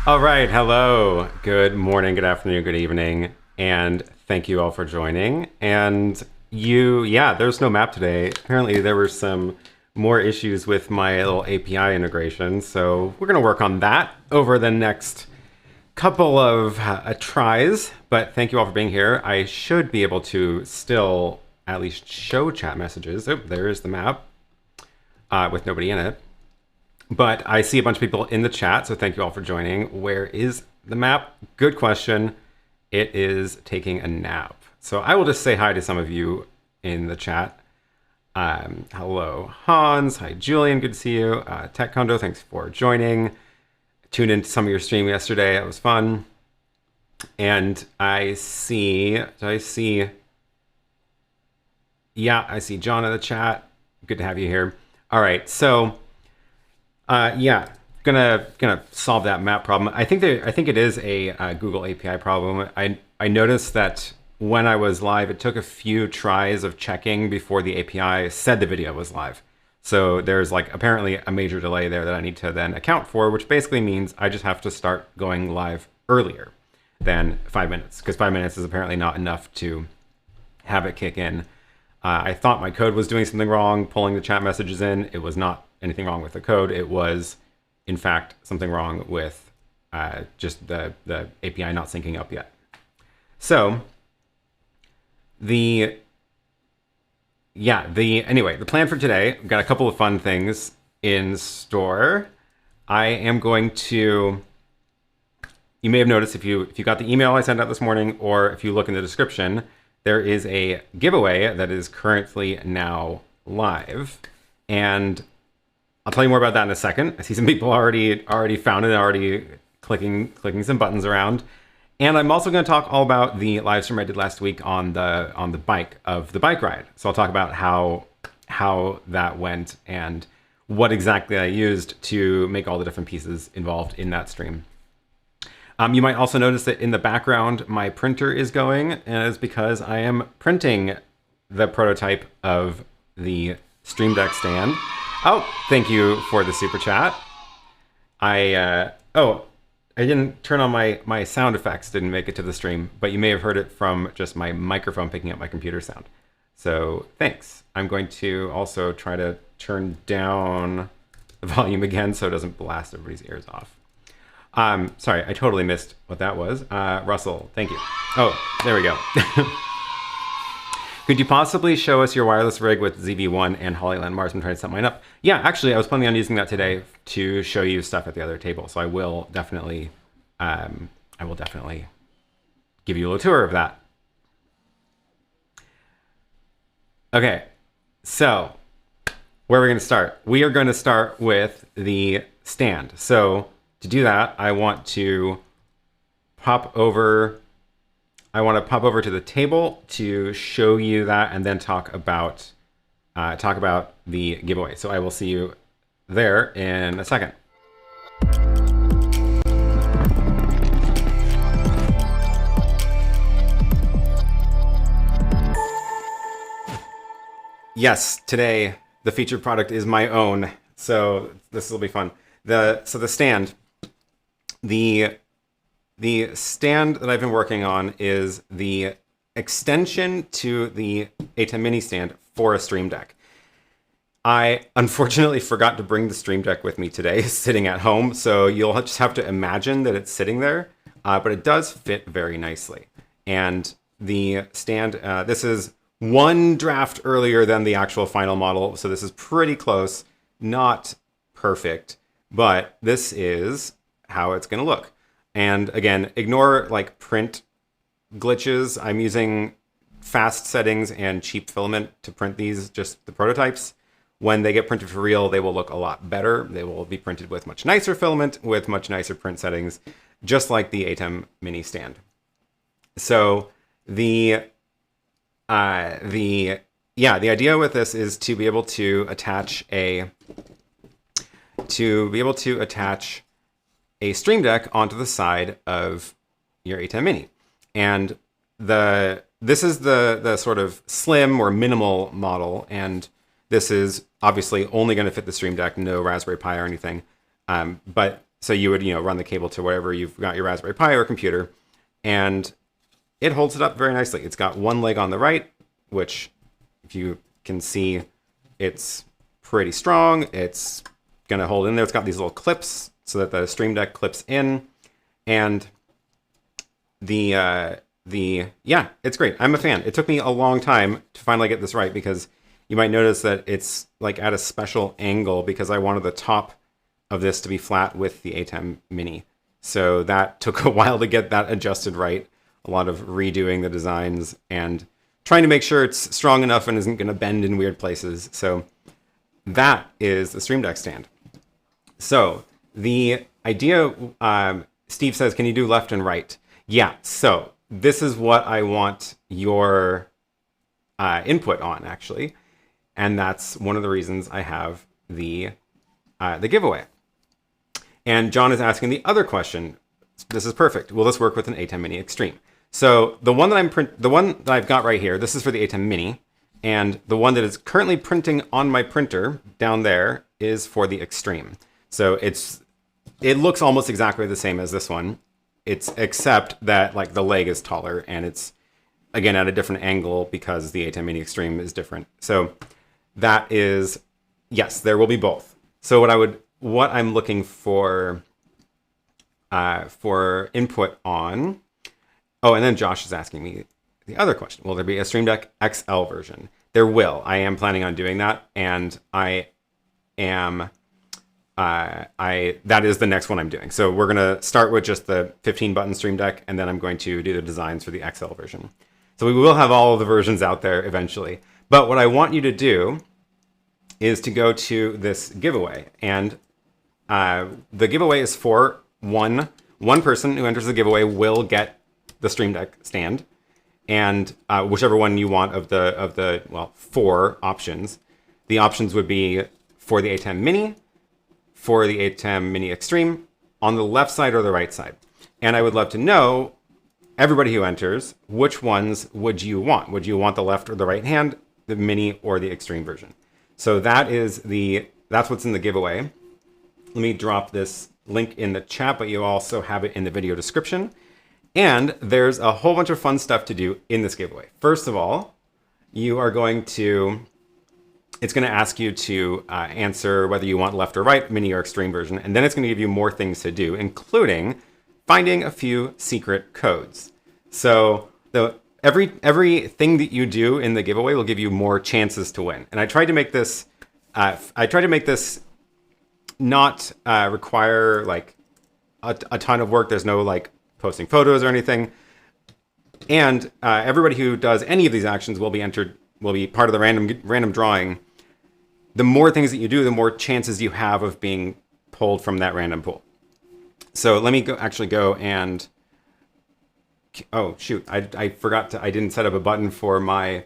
All right, hello, good morning, good afternoon, good evening, and thank you all for joining. And there's no map today. Apparently there were some more issues with my little API integration, so we're gonna work on that over the next couple of tries, but thank you all for being here. I should be able to still at least show chat messages. Oh, there's the map with nobody in it. But I see a bunch of people in the chat, so thank you all for joining. Where is the map? Good question. It is taking a nap. So I will just say hi to some of you in the chat. Hello, Hans. Hi, Julian. Good to see you. Tech Kondo, thanks for joining. Tuned into some of your stream yesterday. It was fun. And I see John in the chat. Good to have you here. All right, so yeah, gonna solve that map problem. I think it is a Google API problem. I noticed that when I was live, it took a few tries of checking before the API said the video was live. So there's like apparently a major delay there that I need to then account for, which basically means I just have to start going live earlier than 5 minutes, because 5 minutes is apparently not enough to have it kick in. I thought my code was doing something wrong, pulling the chat messages in. It was not anything wrong with the code. It was, in fact, something wrong with just the API not syncing up yet. So anyway, the plan for today, I've got a couple of fun things in store. I am going to, you may have noticed if you got the email I sent out this morning, or if you look in the description, there is a giveaway that is currently now live. And I'll tell you more about that in a second. I see some people already found it, already clicking some buttons around. And I'm also going to talk all about the live stream I did last week on the bike ride. So I'll talk about how that went and what exactly I used to make all the different pieces involved in that stream. You might also notice that in the background, my printer is going, and it's because I am printing the prototype of the Stream Deck stand. Oh, thank you for the super chat. I didn't turn on my sound effects, didn't make it to the stream, but you may have heard it from just my microphone picking up my computer sound. So thanks. I'm going to also try to turn down the volume again so it doesn't blast everybody's ears off. Sorry, I totally missed what that was. Russell, thank you. Oh, there we go. Could you possibly show us your wireless rig with ZV-1 and Hollyland Mars? I'm trying to set mine up. Yeah, actually, I was planning on using that today to show you stuff at the other table. So I will definitely give you a little tour of that. Okay, so where are we going to start? We are going to start with the stand. So to do that, I want to pop over to the table to show you that, and then talk about the giveaway. So I will see you there in a second. Yes, today the featured product is my own, so this will be fun. The stand. The stand that I've been working on is the extension to the ATEM Mini stand for a Stream Deck. I unfortunately forgot to bring the Stream Deck with me today, sitting at home, so you'll just have to imagine that it's sitting there, but it does fit very nicely. And the stand, this is one draft earlier than the actual final model, so this is pretty close, not perfect, but this is how it's going to look. And again, ignore like print glitches. I'm using fast settings and cheap filament to print these, just the prototypes. When they get printed for real, they will look a lot better. They will be printed with much nicer filament, with much nicer print settings, just like the ATEM Mini stand. So the idea with this is to be able to attach a Stream Deck onto the side of your ATEM Mini. And this is the sort of slim or minimal model, and this is obviously only going to fit the Stream Deck, no Raspberry Pi or anything. But so you would run the cable to wherever you've got your Raspberry Pi or computer, and it holds it up very nicely. It's got one leg on the right, which if you can see, it's pretty strong. It's going to hold in there. It's got these little clips so that the Stream Deck clips in, and yeah, it's great. I'm a fan. It took me a long time to finally get this right, because you might notice that it's like at a special angle because I wanted the top of this to be flat with the ATEM Mini. So that took a while to get that adjusted right. A lot of redoing the designs and trying to make sure it's strong enough and isn't going to bend in weird places. So that is the Stream Deck stand. So the idea, Steve says, can you do left and right? Yeah, so this is what I want your input on, actually. And that's one of the reasons I have the giveaway. And John is asking the other question. This is perfect. Will this work with an ATEM Mini Extreme? So the one that I've got right here, this is for the ATEM Mini, and the one that is currently printing on my printer down there is for the Extreme. So it looks almost exactly the same as this one. It's except that like the leg is taller and it's again at a different angle because the ATEM Mini Extreme is different. So that is, yes, there will be both. So what I'm looking for input on. Oh, and then Josh is asking me the other question. Will there be a Stream Deck XL version? There will. I am planning on doing that, and I am that is the next one I'm doing. So we're gonna start with just the 15-button Stream Deck, and then I'm going to do the designs for the XL version. So we will have all of the versions out there eventually. But what I want you to do is to go to this giveaway, and the giveaway is for one person who enters the giveaway will get the Stream Deck stand, and whichever one you want of the well, 4 options. The options would be for the ATEM Mini, for the ATEM Mini Extreme, on the left side or the right side. And I would love to know, everybody who enters, which ones would you want? Would you want the left or the right hand, the Mini or the Extreme version? So that's what's in the giveaway. Let me drop this link in the chat, but you also have it in the video description. And there's a whole bunch of fun stuff to do in this giveaway. First of all, it's going to ask you to answer whether you want left or right, Mini or Extreme version. And then it's going to give you more things to do, including finding a few secret codes. So everything that you do in the giveaway will give you more chances to win. And I tried to make this not require like a ton of work. There's no like posting photos or anything. And everybody who does any of these actions will be part of the random drawing. The more things that you do, the more chances you have of being pulled from that random pool. So let me go and, oh shoot, I forgot I didn't set up a button for my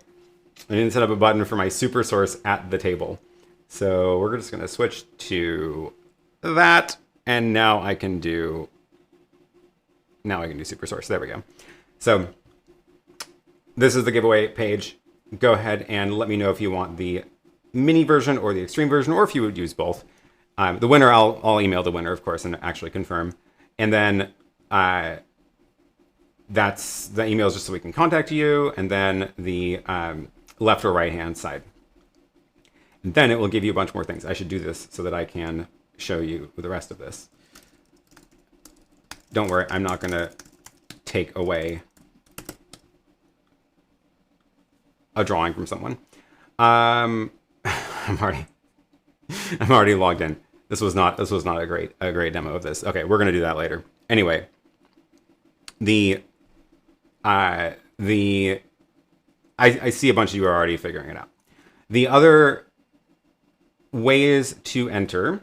super source at the table. So we're just gonna switch to that, and now I can do super source. There we go. So this is the giveaway page. Go ahead and let me know if you want the Mini version or the Extreme version, or if you would use both. The winner, I'll email the winner, of course, and actually confirm. And then that's the email is just so we can contact you, and then the left or right hand side. And then it will give you a bunch more things. I should do this so that I can show you the rest of this. Don't worry, I'm not going to take away a drawing from someone. I'm already logged in. This was not a great demo of this. Okay, we're going to do that later. Anyway, I see a bunch of you are already figuring it out. The other ways to enter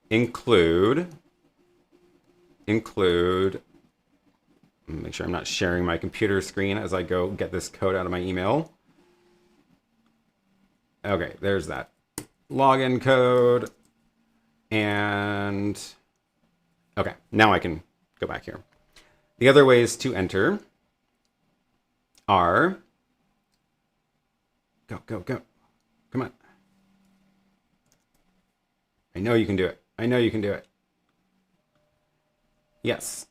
include make sure I'm not sharing my computer screen as I go get this code out of my email. Okay, there's that login code. And okay, now I can go back here. The other ways to enter are go. Come on. I know you can do it. I know you can do it. Yes.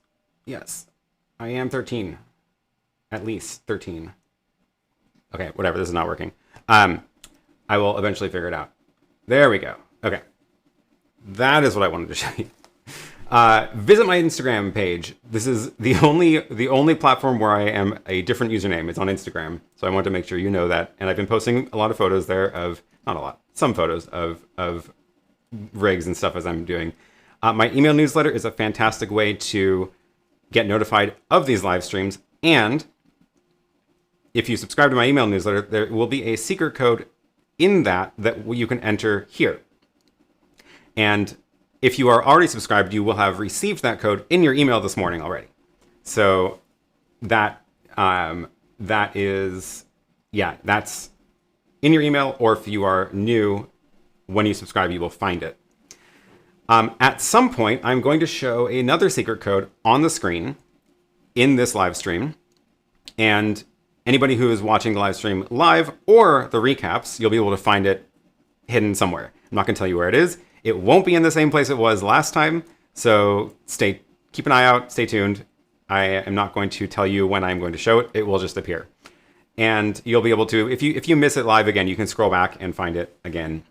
I am 13. At least 13. Okay, whatever. This is not working. I will eventually figure it out. There we go. Okay. That is what I wanted to show you. Visit my Instagram page. This is the only platform where I am a different username. It's on Instagram. So I want to make sure you know that. And I've been posting a lot of photos there of, not a lot, some photos of rigs and stuff as I'm doing. My email newsletter is a fantastic way to get notified of these live streams. And if you subscribe to my email newsletter, there will be a secret code in that you can enter here. And if you are already subscribed, you will have received that code in your email this morning already. So that's in your email, or if you are new, when you subscribe, you will find it. At some point, I'm going to show another secret code on the screen in this live stream. And anybody who is watching the live stream live or the recaps, you'll be able to find it hidden somewhere. I'm not going to tell you where it is. It won't be in the same place it was last time. So keep an eye out, stay tuned. I am not going to tell you when I'm going to show it. It will just appear. And you'll be able to, if you miss it live again, you can scroll back and find it again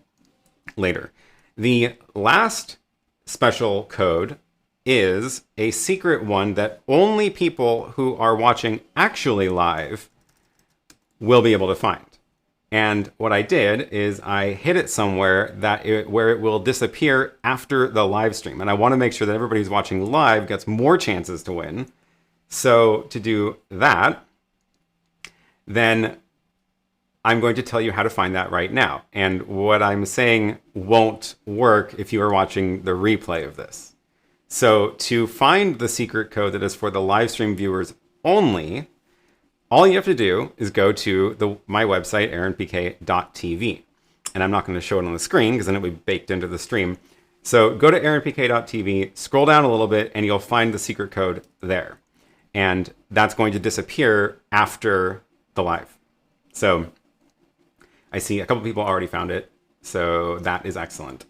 later. The last special code is a secret one that only people who are watching actually live will be able to find. And what I did is I hid it somewhere where it will disappear after the live stream. And I want to make sure that everybody who's watching live gets more chances to win. So to do that, then I'm going to tell you how to find that right now. And what I'm saying won't work if you are watching the replay of this. So to find the secret code that is for the live stream viewers only, all you have to do is go to my website, aaronpk.tv. And I'm not going to show it on the screen because then it'll be baked into the stream. So go to aaronpk.tv, scroll down a little bit, and you'll find the secret code there. And that's going to disappear after the live. So I see a couple people already found it. So that is excellent.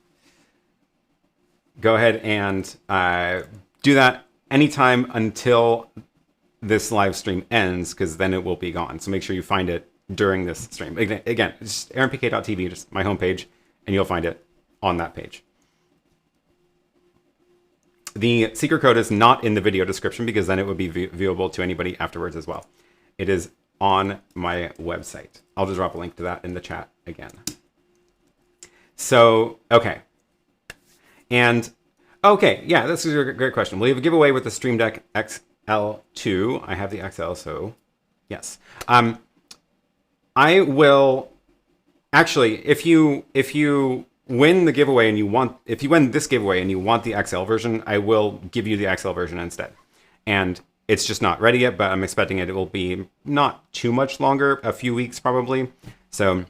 Go ahead and do that anytime until this live stream ends, because then it will be gone. So make sure you find it during this stream. Again, it's just aaronpk.tv, just my homepage, and you'll find it on that page. The secret code is not in the video description because then it would be viewable to anybody afterwards as well. It is on my website. I'll just drop a link to that in the chat again. So, okay. And, okay, yeah, this is a great question. Will you have a giveaway with the Stream Deck XL2? I have the XL, so yes. I will, actually, if you win the giveaway and if you win this giveaway and you want the XL version, I will give you the XL version instead. And it's just not ready yet, but I'm expecting it will be not too much longer, a few weeks probably. So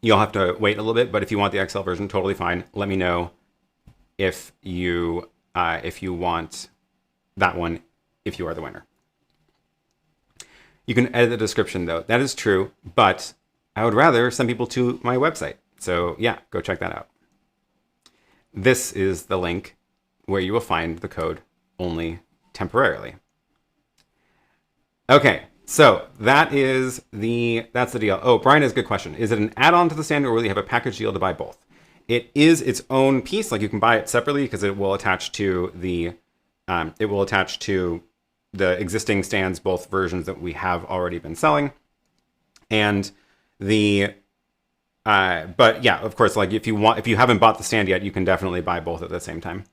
you'll have to wait a little bit, but if you want the XL version, totally fine. Let me know if you want that one, if you are the winner. You can edit the description though. That is true, but I would rather send people to my website. So yeah, go check that out. This is the link where you will find the code only temporarily. Okay, so that's the deal. Oh, Brian has a good question. Is it an add-on to the stand, or will you have a package deal to buy both? It is its own piece. Like, you can buy it separately because it will attach to the existing stands, both versions that we have already been selling. And but yeah, of course, like if you haven't bought the stand yet, you can definitely buy both at the same time.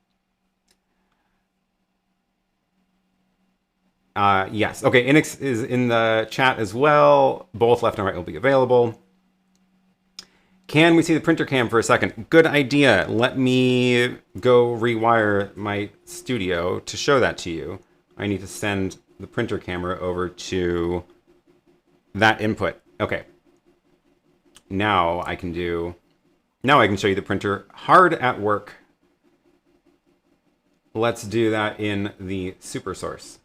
Yes. Okay. Inix is in the chat as well. Both left and right will be available. Can we see the printer cam for a second? Good idea. Let me go rewire my studio to show that to you. I need to send the printer camera over to that input. Okay. Now I can show you the printer hard at work. Let's do that in the super source.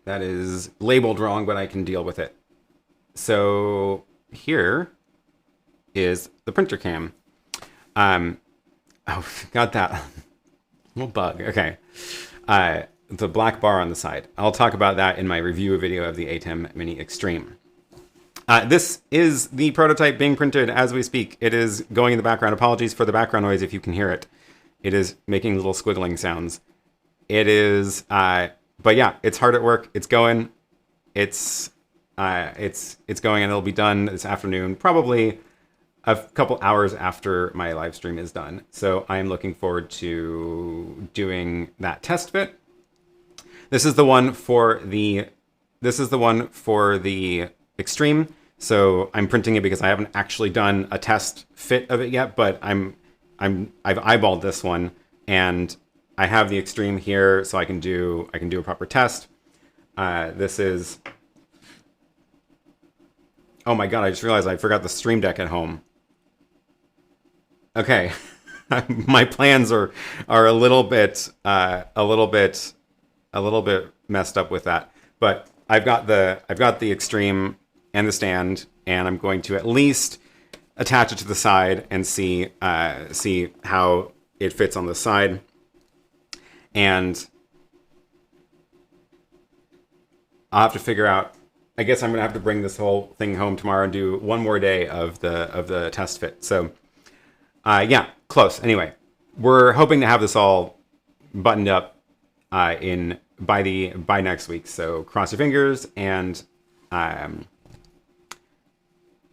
That is labeled wrong, but I can deal with it. So here is the printer cam. Oh, got that little bug. Okay. The black bar on the side. I'll talk about that in my review video of the ATEM Mini Extreme. This is the prototype being printed as we speak. It is going in the background. Apologies for the background noise if you can hear it. It is making little squiggling sounds. It is, but yeah, it's hard at work. It's going. It's going, and it'll be done this afternoon, probably a couple hours after my live stream is done. So I am looking forward to doing that test fit. This is the one for the this is the one for the Extreme. So I'm printing it because I haven't actually done a test fit of it yet, but I've eyeballed this one, and I have the Extreme here, so I can do a proper test. This is, oh my god, I just realized I forgot the Stream Deck at home. Okay, my plans are a little bit messed up with that, but I've got the Extreme and the stand, and I'm going to at least attach it to the side and see how it fits on the side. And I'll have to figure out, I guess I'm gonna have to bring this whole thing home tomorrow and do one more day of the test fit. So yeah, close. Anyway, we're hoping to have this all buttoned up by next week. So cross your fingers, and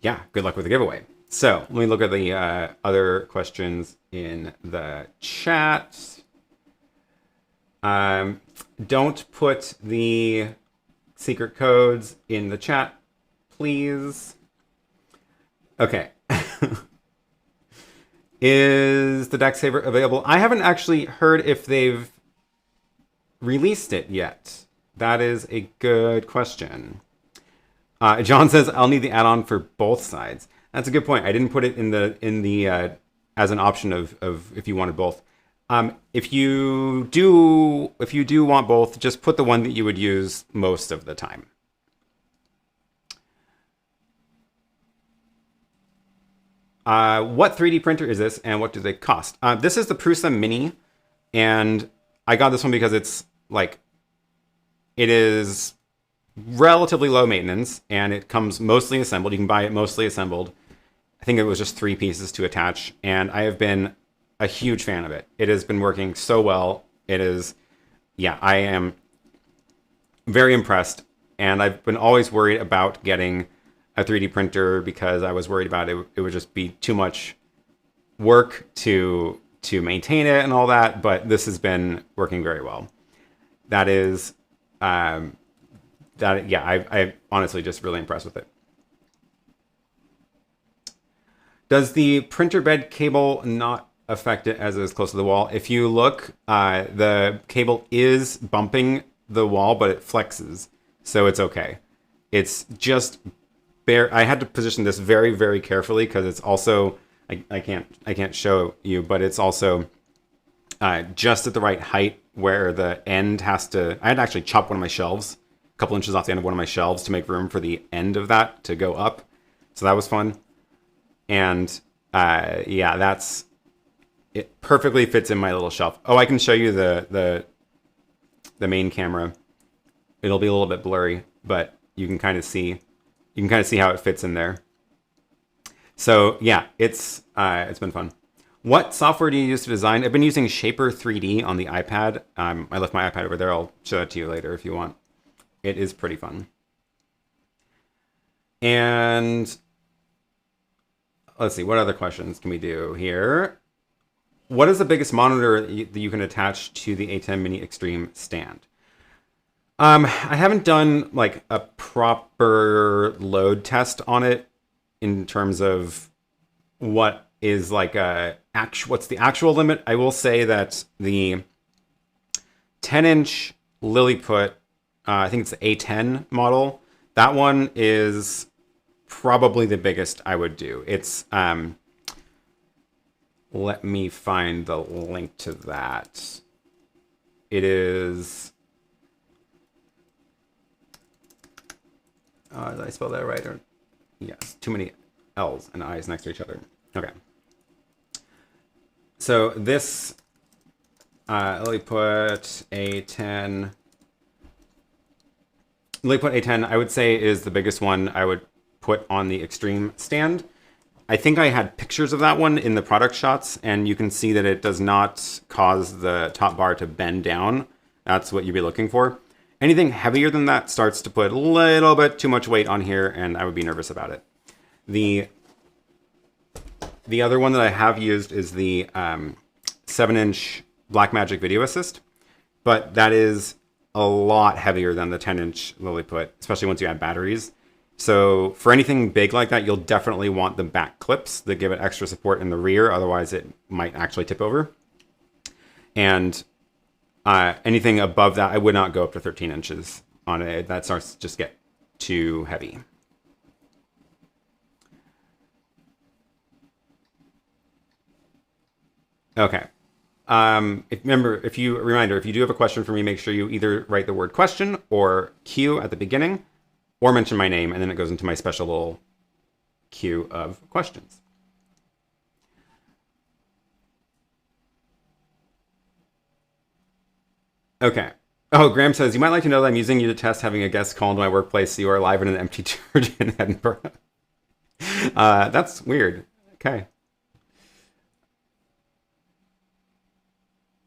yeah, good luck with the giveaway. So let me look at the other questions in the chat. Don't put the secret codes in the chat, please. Okay. Is the Deck Saver available? I haven't actually heard if they've released it yet. That is a good question. John says, I'll need the add-on for both sides. That's a good point. I didn't put it in the as an option of if you wanted both. If you do want both, just put the one that you would use most of the time. What 3D printer is this, and what do they cost? This is the Prusa Mini, and I got this one because it is relatively low maintenance, and it comes mostly assembled. You can buy it mostly assembled. I think it was just 3 pieces to attach, and I have been a huge fan of it. It has been working so well. It is, yeah, I am very impressed, and I've been always worried about getting a 3D printer because I was worried about it would just be too much work to maintain it and all that, but this has been working very well. That is, yeah, I honestly just really impressed with it. Does the printer bed cable not affect it as it is close to the wall? If you look, the cable is bumping the wall, but it flexes, so it's okay. It's just bare. I had to position this very, very carefully because it's also, I can't show you, but it's also just at the right height where the end has to. I had to actually chop one of my shelves, a couple inches off the end of one of my shelves to make room for the end of that to go up. So that was fun. And yeah, it perfectly fits in my little shelf. Oh, I can show you the main camera. It'll be a little bit blurry, but you can kind of see how it fits in there. So yeah, it's been fun. What software do you use to design? I've been using Shaper 3D on the iPad. I left my iPad over there. I'll show that to you later if you want. It is pretty fun. And let's see, what other questions can we do here? What is the biggest monitor that you can attach to the ATEM Mini Extreme stand? I haven't done like a proper load test on it in terms of what is like what's the actual limit. I will say that the 10-inch Lilliput, I think it's the A10 model, that one is probably the biggest I would do. It's let me find the link to that. It is, did I spell that right? Or yes, too many L's and I's next to each other. Okay. So this Lilliput A10, I would say is the biggest one I would put on the Extreme stand. I think I had pictures of that one in the product shots, and you can see that it does not cause the top bar to bend down. That's what you'd be looking for. Anything heavier than that starts to put a little bit too much weight on here, and I would be nervous about it. The other one that I have used is the 7-inch Blackmagic Video Assist, but that is a lot heavier than the 10-inch Lilliput, especially once you add batteries. So for anything big like that, you'll definitely want the back clips that give it extra support in the rear. Otherwise, it might actually tip over. And anything above that, I would not go up to 13 inches on it. That starts to just get too heavy. Okay. Remember, if you do have a question for me, make sure you either write the word question or Q at the beginning, or mention my name, and then it goes into my special little queue of questions. Okay. Oh, Graham says, you might like to know that I'm using you to test having a guest call into my workplace so you are live in an empty church in Edinburgh. That's weird. Okay.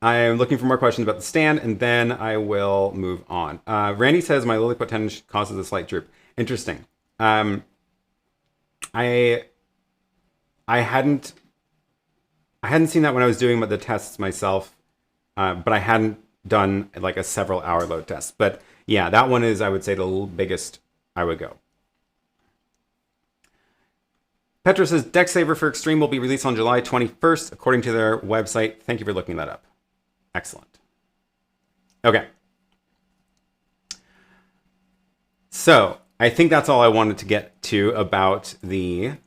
I am looking for more questions about the stand, and then I will move on. Randy says, my Lilliput 10 causes a slight droop. Interesting. I hadn't seen that when I was doing the tests myself, but I hadn't done like a several hour load test. But yeah, that one is, I would say, the biggest I would go. Petra says, Deck Saver for Extreme will be released on July 21st, according to their website. Thank you for looking that up. Excellent. Okay. So I think that's all I wanted to get to about the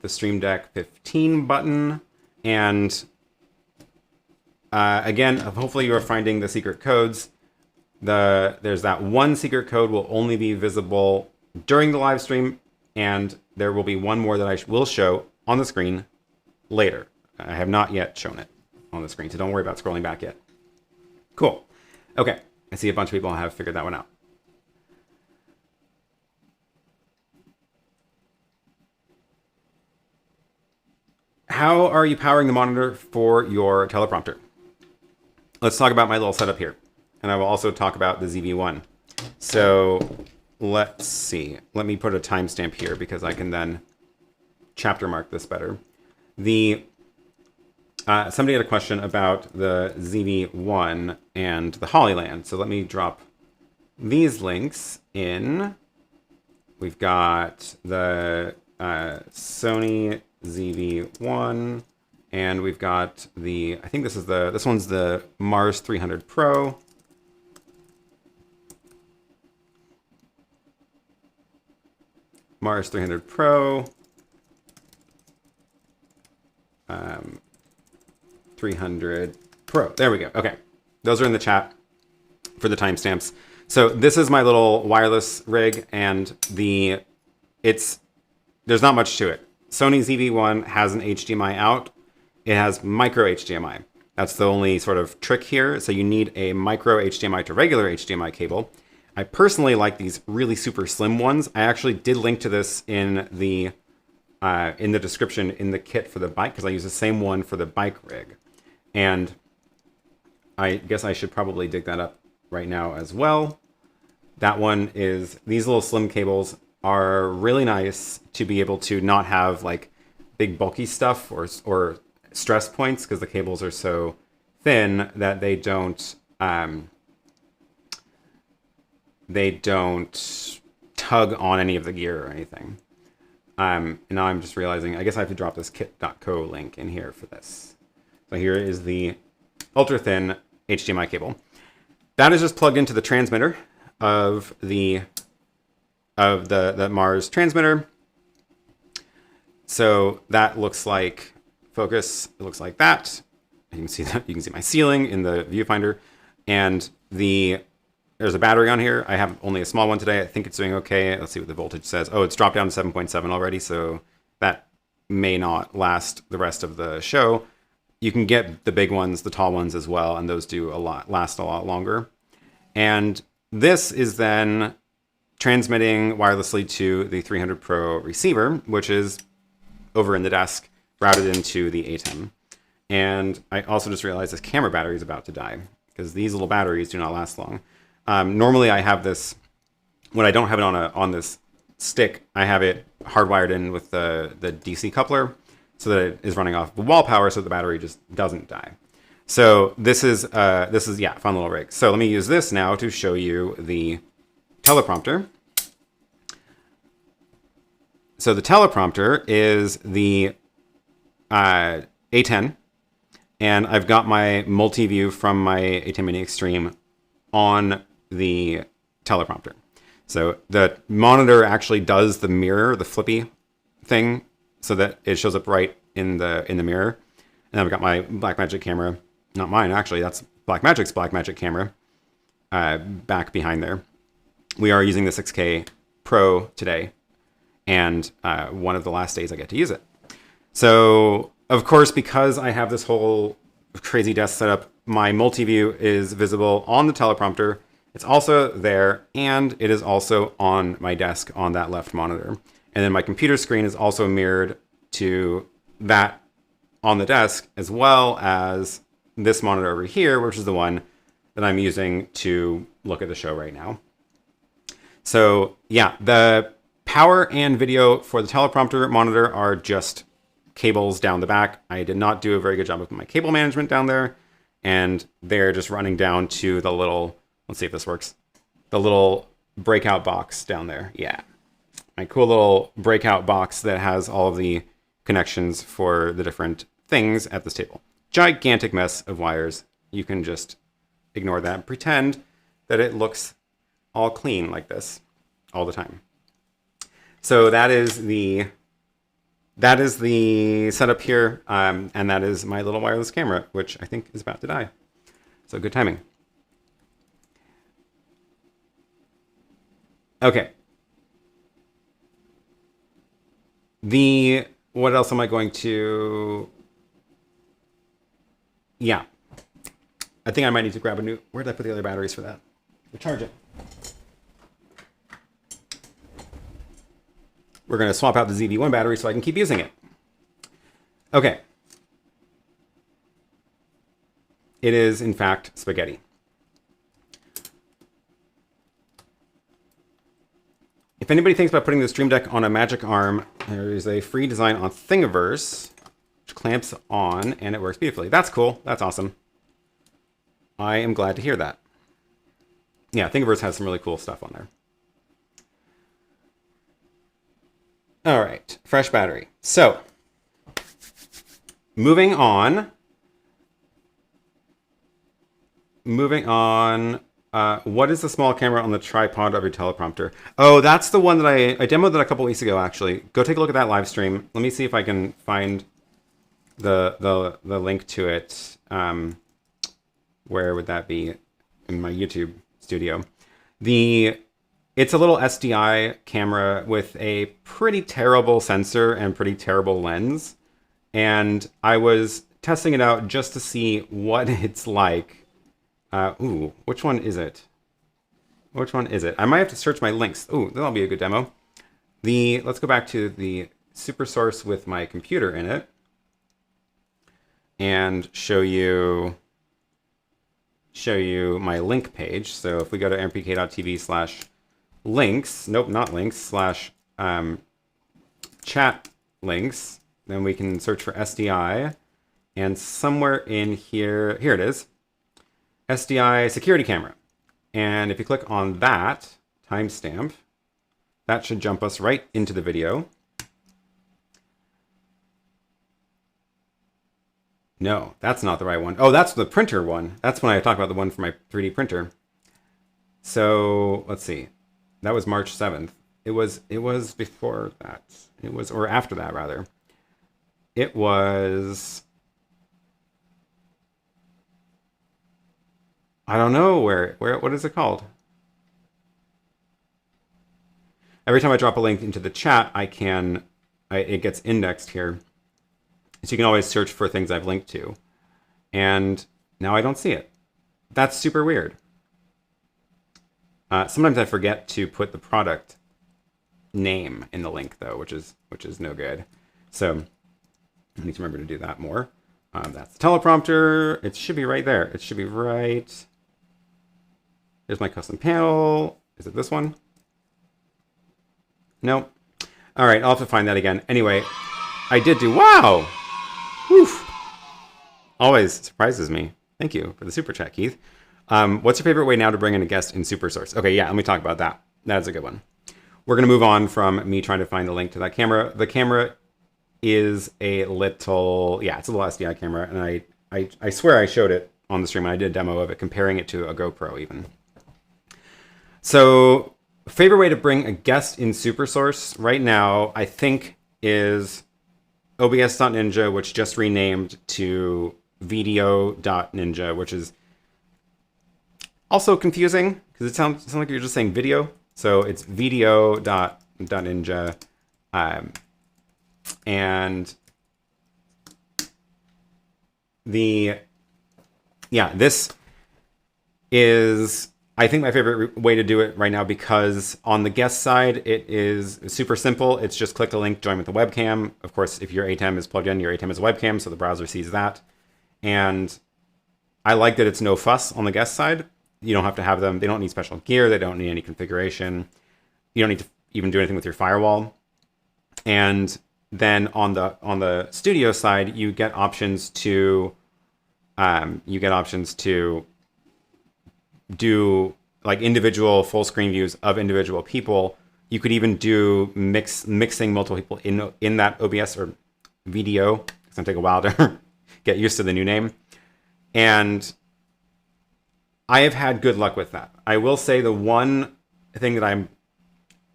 Stream Deck 15 button. And again, hopefully you are finding the secret codes. There's that one secret code will only be visible during the live stream, and there will be one more that I will show on the screen later. I have not yet shown it on the screen, so don't worry about scrolling back yet. Cool. Okay, I see a bunch of people have figured that one out. How are you powering the monitor for your teleprompter? Let's talk about my little setup here. And I will also talk about the ZV-1. So let's see. Let me put a timestamp here because I can then chapter mark this better. Somebody had a question about the ZV-1 and the Hollyland. So let me drop these links in. We've got the Sony ZV-1, and we've got the, I think this one's the Mars 300 Pro. Mars 300 Pro. 300 Pro. There we go. Okay. Those are in the chat for the timestamps. So this is my little wireless rig, and there's not much to it. Sony ZV-1 has an HDMI out. It has micro HDMI. That's the only sort of trick here. So you need a micro HDMI to regular HDMI cable. I personally like these really super slim ones. I actually did link to this in the description in the kit for the bike, because I use the same one for the bike rig. And I guess I should probably dig that up right now as well. That one is, these little slim cables are really nice to be able to not have like big bulky stuff or stress points, because the cables are so thin that they don't tug on any of the gear or anything. And now I'm just realizing, I guess I have to drop this kit.co link in here for this. So here is the ultra thin HDMI cable. That is just plugged into the transmitter of the Mars transmitter. So that looks like, focus, it looks like that. You can see that, you can see my ceiling in the viewfinder, and there's a battery on here. I have only a small one today. I think it's doing okay. Let's see what the voltage says. Oh, it's dropped down to 7.7 already, so that may not last the rest of the show. You can get the big ones, the tall ones as well, and those do last a lot longer. And this is then transmitting wirelessly to the 300 Pro receiver, which is over in the desk, routed into the ATEM. And I also just realized this camera battery is about to die, because these little batteries do not last long. Normally I have this, when I don't have it on this stick, I have it hardwired in with the DC coupler, so that it is running off the wall power, so the battery just doesn't die. So this is yeah, fun little rig. So let me use this now to show you the teleprompter. So the teleprompter is the A10, and I've got my multi-view from my ATEM Mini Extreme on the teleprompter. So the monitor actually does the mirror, the flippy thing, so that it shows up right in the mirror. And I've got my Blackmagic camera, not mine actually, that's Blackmagic's Blackmagic camera, back behind there. We are using the 6K Pro today, and one of the last days I get to use it. So of course, because I have this whole crazy desk setup, my multi-view is visible on the teleprompter. It's also there, and it is also on my desk on that left monitor. And then my computer screen is also mirrored to that on the desk, as well as this monitor over here, which is the one that I'm using to look at the show right now. So yeah, the power and video for the teleprompter monitor are just cables down the back. I did not do a very good job of my cable management down there, and they're just running down to the little, let's see if this works, the little breakout box down there. Yeah, my cool little breakout box that has all of the connections for the different things at this table. Gigantic mess of wires. You can just ignore that and pretend that it looks all clean like this all the time. So that is the setup here, and that is my little wireless camera, which I think is about to die. So good timing. Okay. What else am I going to... Yeah. I think I might need to grab a new... Where did I put the other batteries for that? Recharge it. We're going to swap out the ZV-1 battery so I can keep using it. Okay. It is, in fact, spaghetti. If anybody thinks about putting the Stream Deck on a Magic Arm, there is a free design on Thingiverse, which clamps on, and it works beautifully. That's cool. That's awesome. I am glad to hear that. Yeah, Thingiverse has some really cool stuff on there. All right, fresh battery. So, moving on. What is the small camera on the tripod of your teleprompter? Oh, that's the one that I demoed that a couple weeks ago, actually. Go take a look at that live stream. Let me see if I can find the link to it. Where would that be? In my YouTube studio. It's a little SDI camera with a pretty terrible sensor and pretty terrible lens. And I was testing it out just to see what it's like. Ooh, which one is it? Which one is it? I might have to search my links. Ooh, that'll be a good demo. Let's go back to the super source with my computer in it and show you my link page. So if we go to mpk.tv/links, nope, not links, /chat links, then we can search for SDI, and somewhere in here it is, SDI security camera. And if you click on that timestamp, that should jump us right into the video. No, that's not the right one. Oh, that's the printer one. That's when I talk about the one for my 3D printer. So let's see. That was March 7th. It was before that. Or after that, rather. It was, I don't know what is it called? Every time I drop a link into the chat, it gets indexed here. So you can always search for things I've linked to. And now I don't see it. That's super weird. Sometimes I forget to put the product name in the link, though, which is no good. So I need to remember to do that more. That's the teleprompter. It should be right there. It should be right. Here's my custom panel. Is it this one? No. All right, I'll have to find that again. Anyway, I did do, wow! Whew. Always surprises me. Thank you for the super chat, Keith. What's your favorite way now to bring in a guest in SuperSource? Okay, yeah, let me talk about that. That's a good one. We're going to move on from me trying to find the link to that camera. The camera is a little, yeah, it's a little SDI camera, and I swear I showed it on the stream. I did a demo of it, comparing it to a GoPro even. So, favorite way to bring a guest in SuperSource right now, I think, is OBS.Ninja, which just renamed to Video.Ninja, which is also confusing because it sounds like you're just saying video. So it's Video.Ninja, and this is, I think, my favorite way to do it right now, because on the guest side, it is super simple. It's just click the link, join with the webcam. Of course, if your ATEM is plugged in, your ATEM is a webcam, so the browser sees that. And I like that it's no fuss on the guest side. You don't have to have them. They don't need special gear. They don't need any configuration. You don't need to even do anything with your firewall. And then on the studio side, you get options to do like individual full screen views of individual people. You could even do mixing multiple people in that OBS or video. It's gonna take a while to get used to the new name. And I have had good luck with that. I will say the one thing that I'm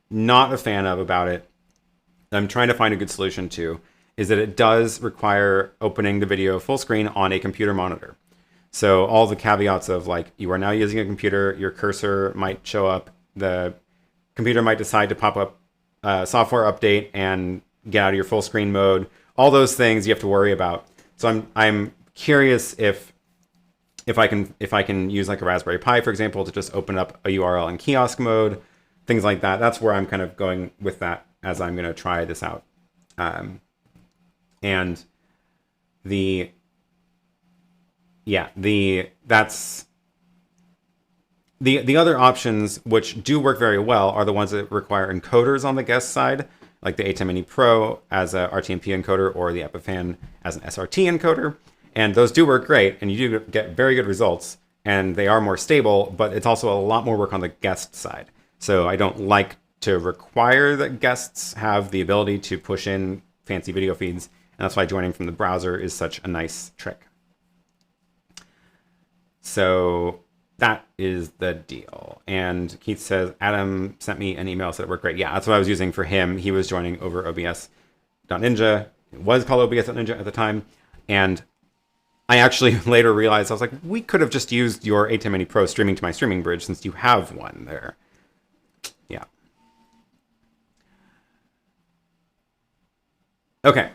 not a fan of about it, that I'm trying to find a good solution to, is that it does require opening the video full screen on a computer monitor. So all the caveats of, like, you are now using a computer, your cursor might show up, the computer might decide to pop up a software update and get out of your full screen mode. All those things you have to worry about. So I'm curious if I can use like a Raspberry Pi, for example, to just open up a URL in kiosk mode, things like that. That's where I'm kind of going with that as I'm going to try this out. And the other options, which do work very well, are the ones that require encoders on the guest side, like the ATEM Mini Pro as a RTMP encoder or the Epiphan as an SRT encoder. And those do work great, and you do get very good results, and they are more stable, but it's also a lot more work on the guest side. So I don't like to require that guests have the ability to push in fancy video feeds, and that's why joining from the browser is such a nice trick. So that is the deal. And Keith says, Adam sent me an email, said it worked great. Yeah, that's what I was using for him. He was joining over OBS.Ninja. It was called OBS.Ninja at the time. And I actually later realized, I was like, we could have just used your ATEM Mini Pro streaming to my streaming bridge, since you have one there. Yeah. Okay.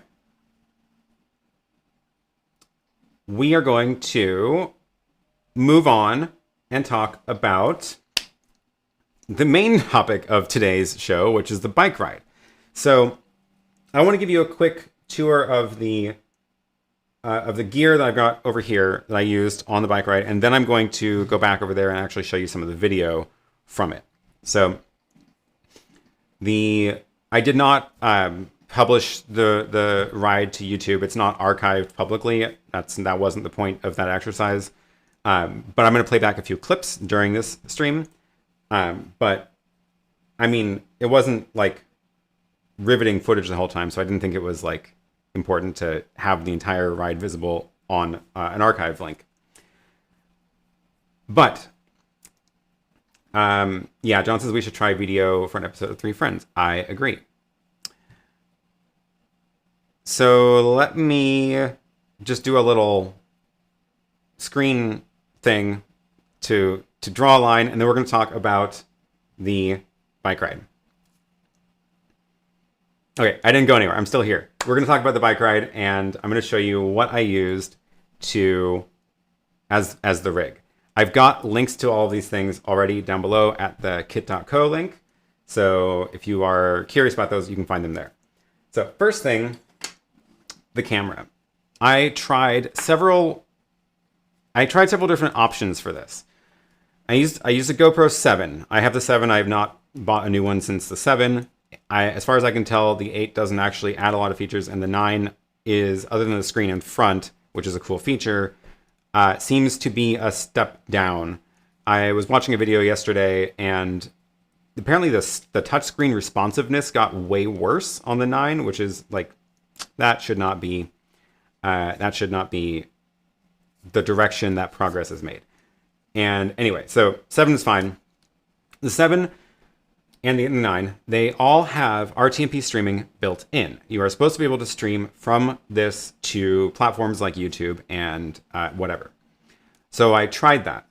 We are going to move on and talk about the main topic of today's show, which is the bike ride. So I want to give you a quick tour of the gear that I've got over here that I used on the bike ride, and then I'm going to go back over there and actually show you some of the video from it. So I did not publish the ride to YouTube. It's not archived publicly. That wasn't the point of that exercise. But I'm going to play back a few clips during this stream. But I mean, it wasn't like riveting footage the whole time, so I didn't think it was like important to have the entire ride visible on an archive link. But yeah, John says we should try video for an episode of Three Friends. I agree. So let me just do a little screen thing to draw a line, and then we're going to talk about the bike ride. Okay, I didn't go anywhere. I'm still here. We're going to talk about the bike ride, and I'm going to show you what I used as the rig. I've got links to all of these things already down below at the kit.co link. So if you are curious about those, you can find them there. So first thing, the camera. I tried several different options for this. I used a GoPro 7. I have the 7. I have not bought a new one since the 7. As far as I can tell, the 8 doesn't actually add a lot of features, and the 9 is, other than the screen in front, which is a cool feature, seems to be a step down. I was watching a video yesterday, and apparently the touchscreen responsiveness got way worse on the 9, which is like, that should not be the direction that progress is made. And anyway, so 7 is fine. The 7 and the 9, they all have RTMP streaming built in. You are supposed to be able to stream from this to platforms like YouTube and whatever. So I tried that.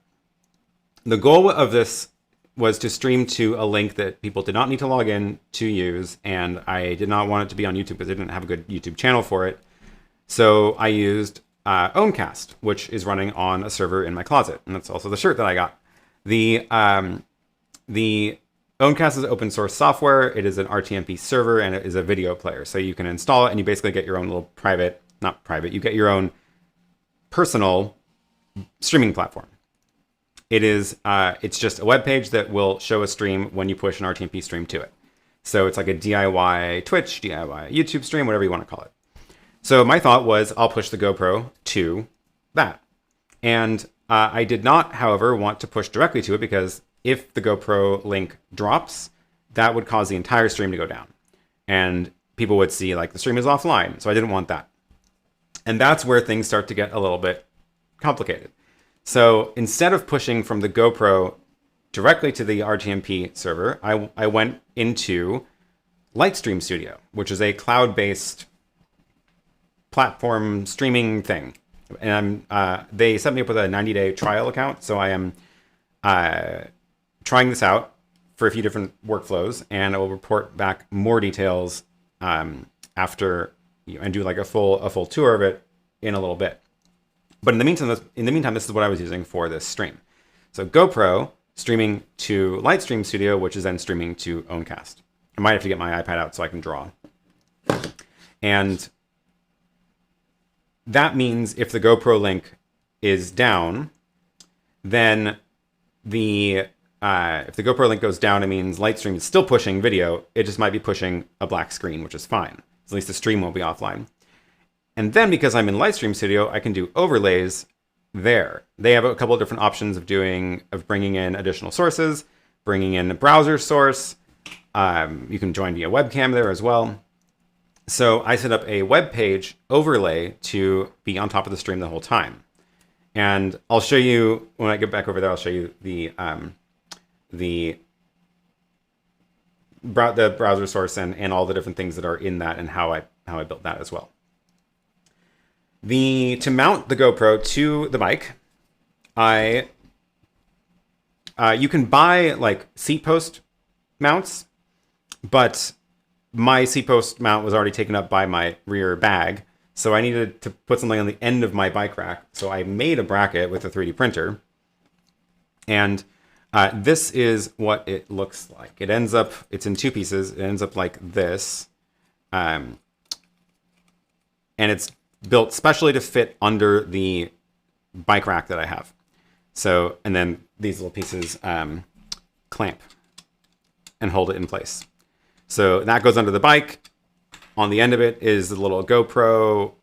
The goal of this was to stream to a link that people did not need to log in to use, and I did not want it to be on YouTube because I didn't have a good YouTube channel for it. So I used Owncast, which is running on a server in my closet, and that's also the shirt that I got. The Owncast is open source software. It is an RTMP server, and it is a video player. So you can install it, and you basically get your own little you get your own personal streaming platform. It is, it's just a web page that will show a stream when you push an RTMP stream to it. So it's like a DIY Twitch, DIY YouTube stream, whatever you want to call it. So my thought was I'll push the GoPro to that. And I did not, however, want to push directly to it because if the GoPro link drops, that would cause the entire stream to go down. And people would see like the stream is offline. So I didn't want that. And that's where things start to get a little bit complicated. So instead of pushing from the GoPro directly to the RTMP server, I went into Lightstream Studio, which is a cloud-based platform streaming thing. And they set me up with a 90-day trial account. So I am trying this out for a few different workflows, and I will report back more details after and do like a full tour of it in a little bit. But in the meantime, this is what I was using for this stream. So GoPro streaming to Lightstream Studio, which is then streaming to Owncast. I might have to get my iPad out so I can draw. And that means if the GoPro link is down, then if the GoPro link goes down, it means Lightstream is still pushing video. It just might be pushing a black screen, which is fine. At least the stream won't be offline. And then because I'm in Lightstream Studio, I can do overlays there. They have a couple of different options of bringing in additional sources, bringing in a browser source. You can join via webcam there as well. So I set up a web page overlay to be on top of the stream the whole time. And I'll show you, when I get back over there, I'll show you the browser source and all the different things that are in that and how I built that as well. To mount the GoPro to the bike, you can buy like seat post mounts, but my seat post mount was already taken up by my rear bag, so I needed to put something on the end of my bike rack. So I made a bracket with a 3D printer, and this is what it looks like. It's in 2 pieces. It ends up like this, and it's built specially to fit under the bike rack that I have. So, and then these little pieces clamp and hold it in place. So that goes under the bike. On the end of it is the little GoPro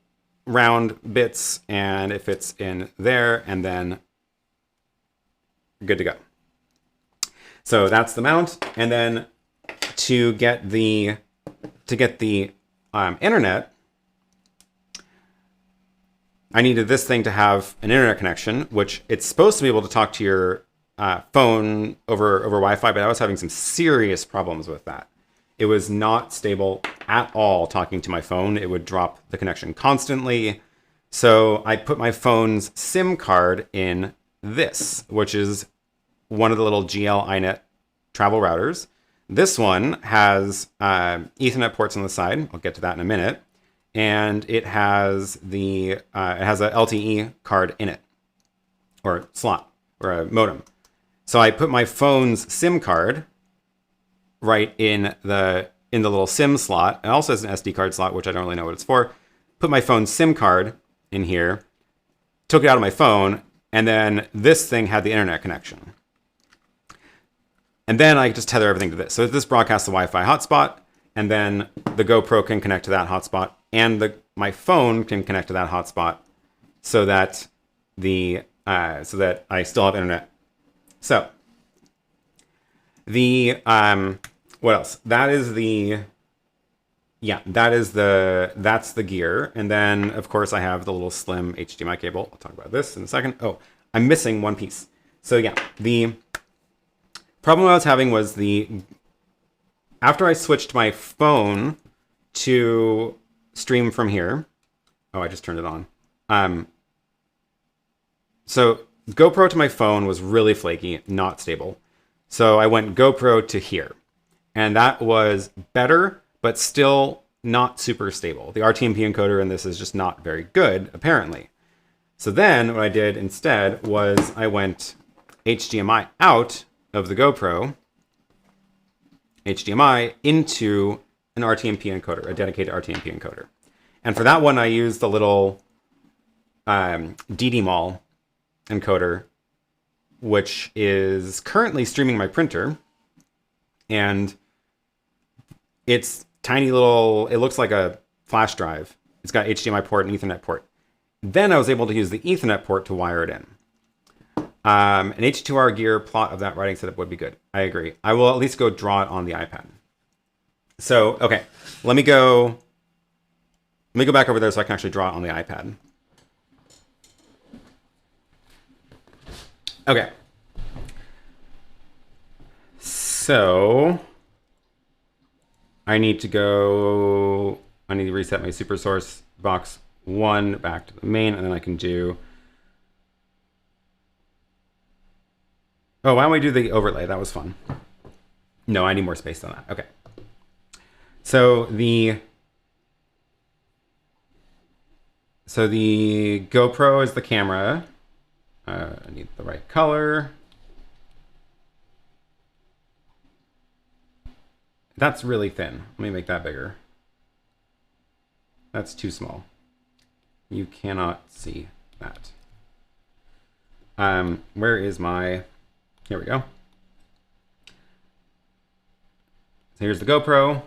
round bits, and it fits in there, and then good to go. So that's the mount. And then to get the internet, I needed this thing to have an internet connection, which it's supposed to be able to talk to your phone over Wi-Fi, but I was having some serious problems with that. It was not stable at all talking to my phone. It would drop the connection constantly. So I put my phone's SIM card in this, which is one of the little GL iNet travel routers. This one has Ethernet ports on the side. I'll get to that in a minute. And it has a LTE card in it, or slot, or a modem. So I put my phone's SIM card right in the little SIM slot. It also has an SD card slot, which I don't really know what it's for. Put my phone's SIM card in here, took it out of my phone, and then this thing had the internet connection. And then I just tether everything to this. So this broadcasts the Wi-Fi hotspot, and then the GoPro can connect to that hotspot, and my phone can connect to that hotspot, so that the so that I still have internet. So the what else? That is the that's the gear. And then of course I have the little slim HDMI cable. I'll talk about this in a second. Oh, I'm missing one piece. So yeah, the problem I was having was after I switched my phone to stream from here. Oh, I just turned it on. So GoPro to my phone was really flaky, not stable. So I went GoPro to here. And that was better, but still not super stable. The RTMP encoder in this is just not very good, apparently. So then what I did instead was I went HDMI out of the GoPro, HDMI into an RTMP encoder, a dedicated RTMP encoder. And for that one, I used the little DD encoder, which is currently streaming my printer. And it's tiny little, it looks like a flash drive. It's got HDMI port and Ethernet port. Then I was able to use the Ethernet port to wire it in. An H2R gear plot of that writing setup would be good. I agree. I will at least go draw it on the iPad. So, okay, let me go back over there so I can actually draw it on the iPad. Okay. So I need to reset my super source box 1 back to the main, and then I can do, oh, why don't we do the overlay? That was fun. No, I need more space than that. Okay. So the GoPro is the camera. I need the right color. That's really thin. Let me make that bigger. That's too small. You cannot see that. Where is my, here we go. So here's the GoPro.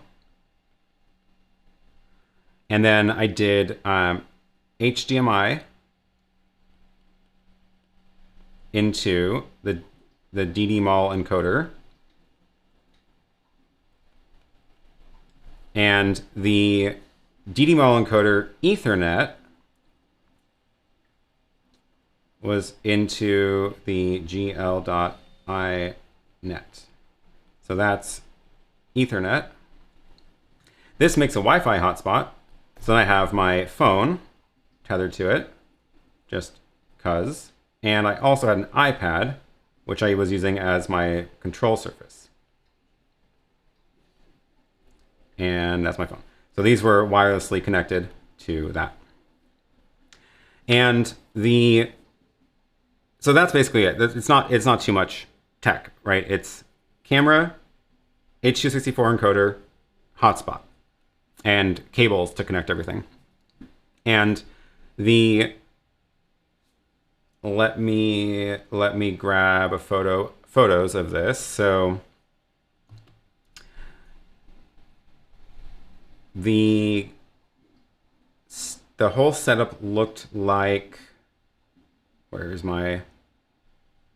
And then I did HDMI into the DD encoder. And the DD encoder Ethernet was into the GL.I net. So that's Ethernet. This makes a Wi-Fi hotspot. So then I have my phone tethered to it, just cuz. And I also had an iPad, which I was using as my control surface. And that's my phone. So these were wirelessly connected to that. And so that's basically it. It's not too much tech, right? It's camera, H.264 encoder, hotspot, and cables to connect everything. And let me grab photos of this. So the whole setup looked like, where's my,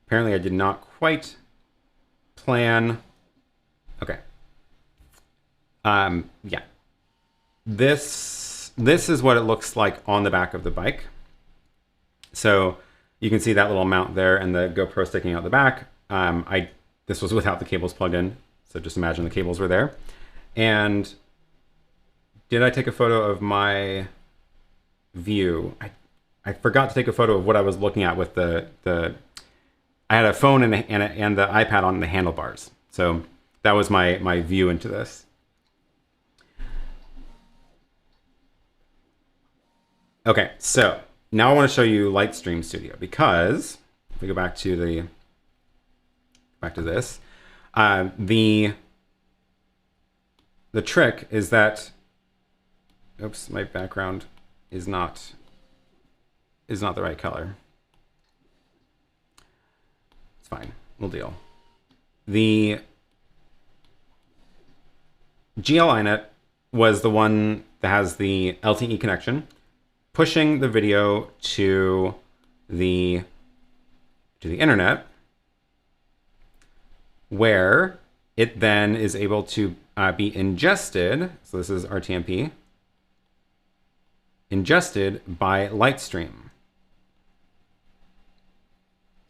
apparently I did not quite plan. Okay. Yeah. This is what it looks like on the back of the bike. So you can see that little mount there and the GoPro sticking out the back. This was without the cables plugged in. So just imagine the cables were there. And did I take a photo of my view? I forgot to take a photo of what I was looking at with I had a phone and the iPad on the handlebars. So that was my view into this. Okay, so now I want to show you Lightstream Studio, because if we go back to this, the trick is that, oops, my background is not the right color. It's fine, we'll deal. The GLINet was the one that has the LTE connection, pushing the video to the internet, where it then is able to be ingested. So this is RTMP, ingested by Lightstream.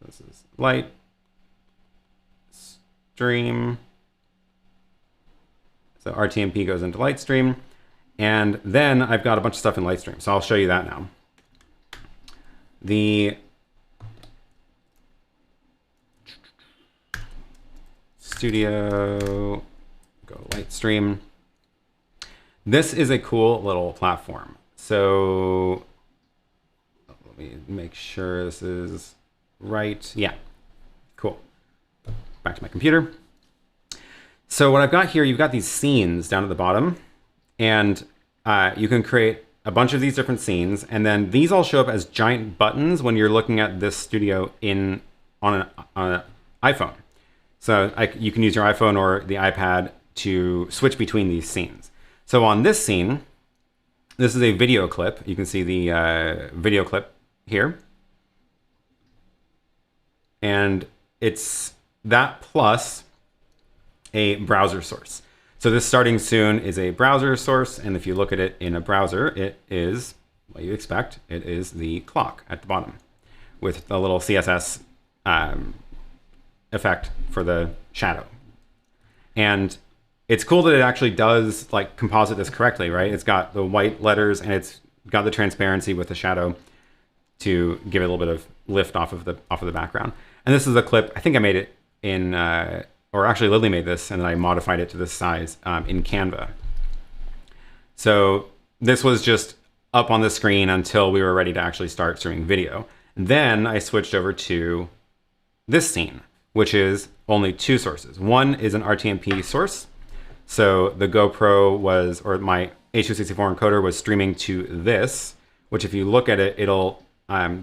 This is Lightstream. So RTMP goes into Lightstream, and then I've got a bunch of stuff in Lightstream. So I'll show you that now. The Studio, go Lightstream. This is a cool little platform. So let me make sure this is right. Yeah, cool. Back to my computer. So what I've got here, you've got these scenes down at the bottom, and you can create a bunch of these different scenes, and then these all show up as giant buttons when you're looking at this studio on an iPhone. So you can use your iPhone or the iPad to switch between these scenes. So on this scene, this is a video clip. You can see the video clip here. And it's that plus a browser source. So this starting soon is a browser source. And if you look at it in a browser, it is what you expect. It is the clock at the bottom with a little CSS effect for the shadow. And it's cool that it actually does like composite this correctly, right? It's got the white letters and it's got the transparency with the shadow to give it a little bit of lift off of the background. And this is a clip, I think I made it in, or actually Lily made this and then I modified it to this size in Canva. So this was just up on the screen until we were ready to actually start streaming video. Then I switched over to this scene, which is only two sources. One is an RTMP source. So the GoPro was, or my H.264 encoder was streaming to this, which if you look at it, it'll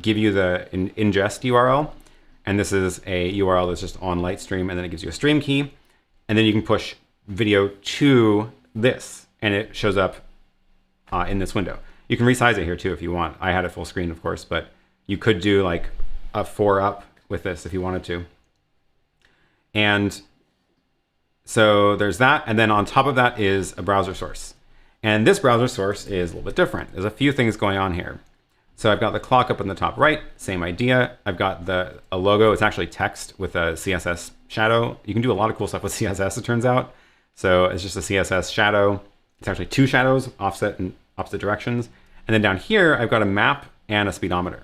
give you the ingest URL. And this is a URL that's just on Lightstream, and then it gives you a stream key. And then you can push video to this, and it shows up in this window. You can resize it here too if you want. I had it full screen, of course, but you could do like a 4-up with this if you wanted to. And so there's that. And then on top of that is a browser source. And this browser source is a little bit different. There's a few things going on here. So I've got the clock up in the top right, same idea. I've got a logo. It's actually text with a CSS shadow. You can do a lot of cool stuff with CSS, it turns out. So it's just a CSS shadow. It's actually two shadows, offset in opposite directions. And then down here, I've got a map and a speedometer.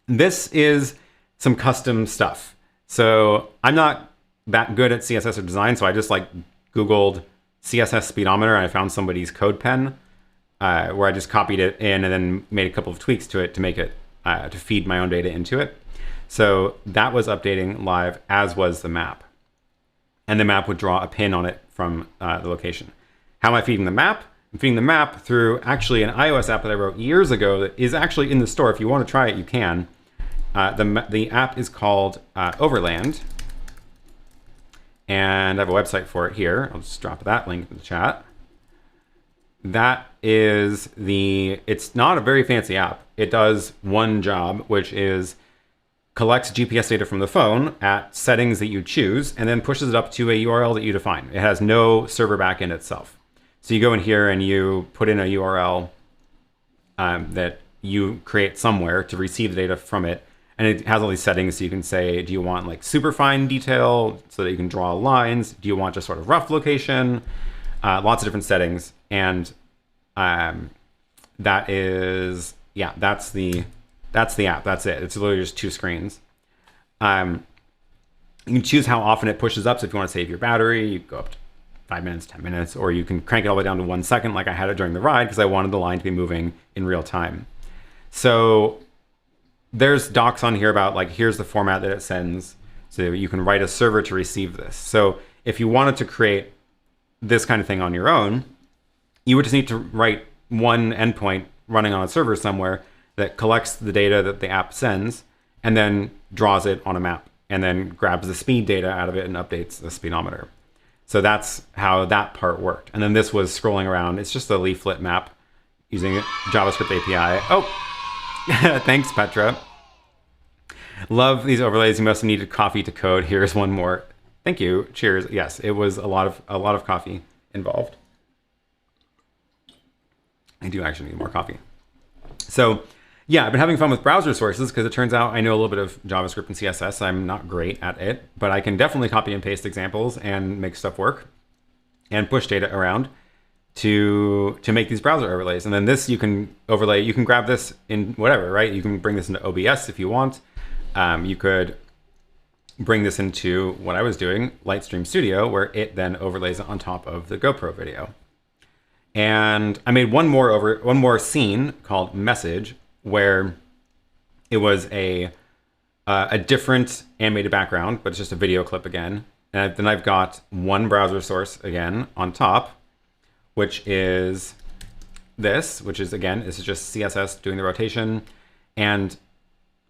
This is some custom stuff. So I'm not that good at CSS or design, so I just like Googled CSS speedometer and I found somebody's code pen where I just copied it in and then made a couple of tweaks to it to make it, to feed my own data into it. So that was updating live, as was the map. And the map would draw a pin on it from the location. How am I feeding the map? I'm feeding the map through actually an iOS app that I wrote years ago that is actually in the store. If you want to try it, you can. The app is called Overland. And I have a website for it here. I'll just drop that link in the chat. That is it's not a very fancy app. It does one job, which is collects GPS data from the phone at settings that you choose, and then pushes it up to a URL that you define. It has no server backend itself. So you go in here and you put in a URL that you create somewhere to receive the data from it. And it has all these settings. So you can say, do you want like super fine detail so that you can draw lines? Do you want just sort of rough location? Lots of different settings. And that is, yeah, that's the app. That's it. It's literally just two screens. You can choose how often it pushes up. So if you want to save your battery, you go up to 5 minutes, 10 minutes, or you can crank it all the way down to 1 second like I had it during the ride because I wanted the line to be moving in real time. So there's docs on here about like, here's the format that it sends. So you can write a server to receive this. So if you wanted to create this kind of thing on your own, you would just need to write one endpoint running on a server somewhere that collects the data that the app sends and then draws it on a map and then grabs the speed data out of it and updates the speedometer. So that's how that part worked. And then this was scrolling around. It's just a leaflet map using JavaScript API. Oh, thanks, Petra. Love these overlays. You must have needed coffee to code. Here's one more. Thank you. Cheers. Yes, it was a lot of coffee involved. I do actually need more coffee. So yeah, I've been having fun with browser sources because it turns out I know a little bit of JavaScript and CSS. I'm not great at it, but I can definitely copy and paste examples and make stuff work and push data around to make these browser overlays. And then this you can overlay, you can grab this in whatever, right? You can bring this into OBS if you want. You could bring this into what I was doing, Lightstream Studio, where it then overlays it on top of the GoPro video. And I made one more scene called Message, where it was a different animated background, but it's just a video clip again. And then I've got one browser source again on top, which is this, which is again, this is just CSS doing the rotation. And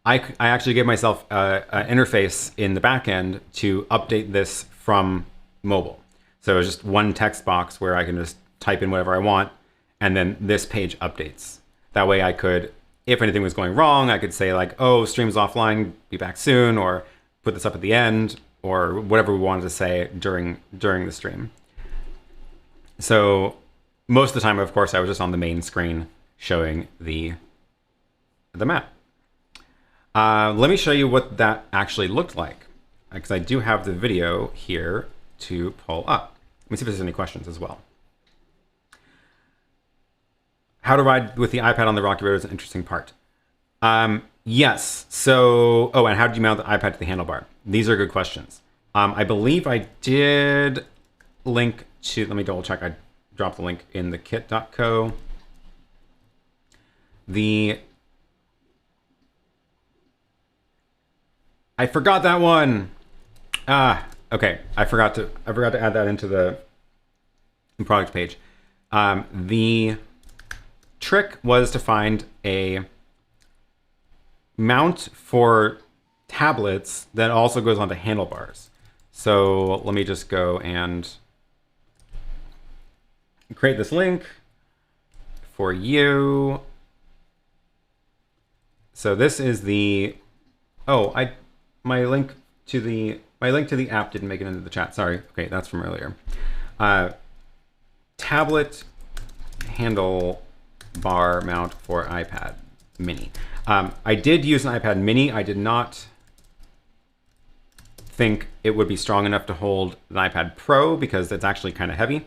I actually gave myself an interface in the back end to update this from mobile. So it's just one text box where I can just type in whatever I want, and then this page updates. That way I could, if anything was going wrong, I could say like, oh, stream's offline, be back soon, or put this up at the end, or whatever we wanted to say during the stream. So most of the time, of course, I was just on the main screen showing the map. Let me show you what that actually looked like, because I do have the video here to pull up. Let me see if there's any questions as well. How to ride with the iPad on the rocky road is an interesting part. Yes. So, oh, and how did you mount the iPad to the handlebar? These are good questions. I believe I did link to, let me double check. I dropped the link in the kit.co. I forgot that one. Okay. I forgot to add that into the product page. The trick was to find a mount for tablets that also goes onto handlebars. So let me just go and create this link for you. So this is the, my link to the app didn't make it into the chat. Sorry. Okay, that's from earlier. Tablet handle bar mount for iPad Mini. I did use an iPad Mini. I did not think it would be strong enough to hold an iPad Pro because it's actually kind of heavy.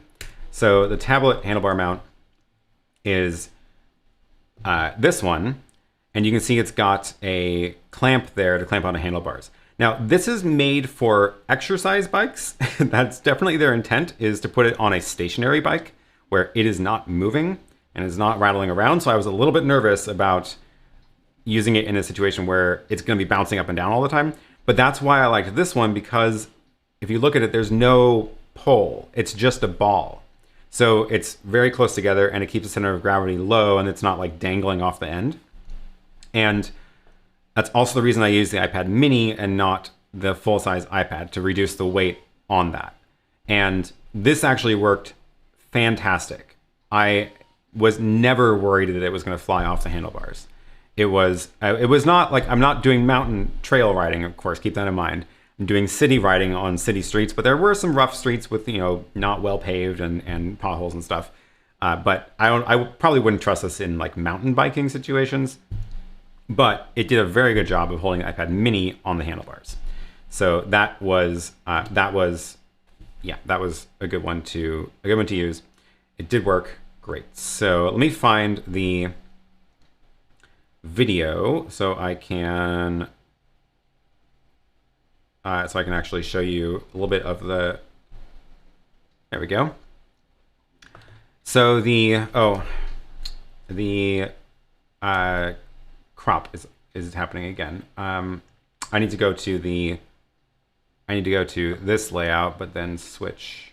So the tablet handlebar mount is this one, and you can see it's got a clamp there to clamp onto handlebars. Now, this is made for exercise bikes. That's definitely their intent, is to put it on a stationary bike where it is not moving and is not rattling around. So I was a little bit nervous about using it in a situation where it's going to be bouncing up and down all the time. But that's why I liked this one, because if you look at it, there's no pole. It's just a ball. So it's very close together and it keeps the center of gravity low and it's not like dangling off the end. And that's also the reason I use the iPad Mini and not the full-size iPad, to reduce the weight on that. And this actually worked fantastic. I was never worried that it was going to fly off the handlebars. It was not like, I'm not doing mountain trail riding, of course, keep that in mind. I'm doing city riding on city streets, but there were some rough streets with, not well paved and potholes and stuff. But I probably wouldn't trust this in like mountain biking situations. But it did a very good job of holding the iPad Mini on the handlebars. So that was a good one to use. It did work great. So let me find the video so I can actually show you a little bit of the. There we go. So the crop is happening again. I need to go to this layout, but then switch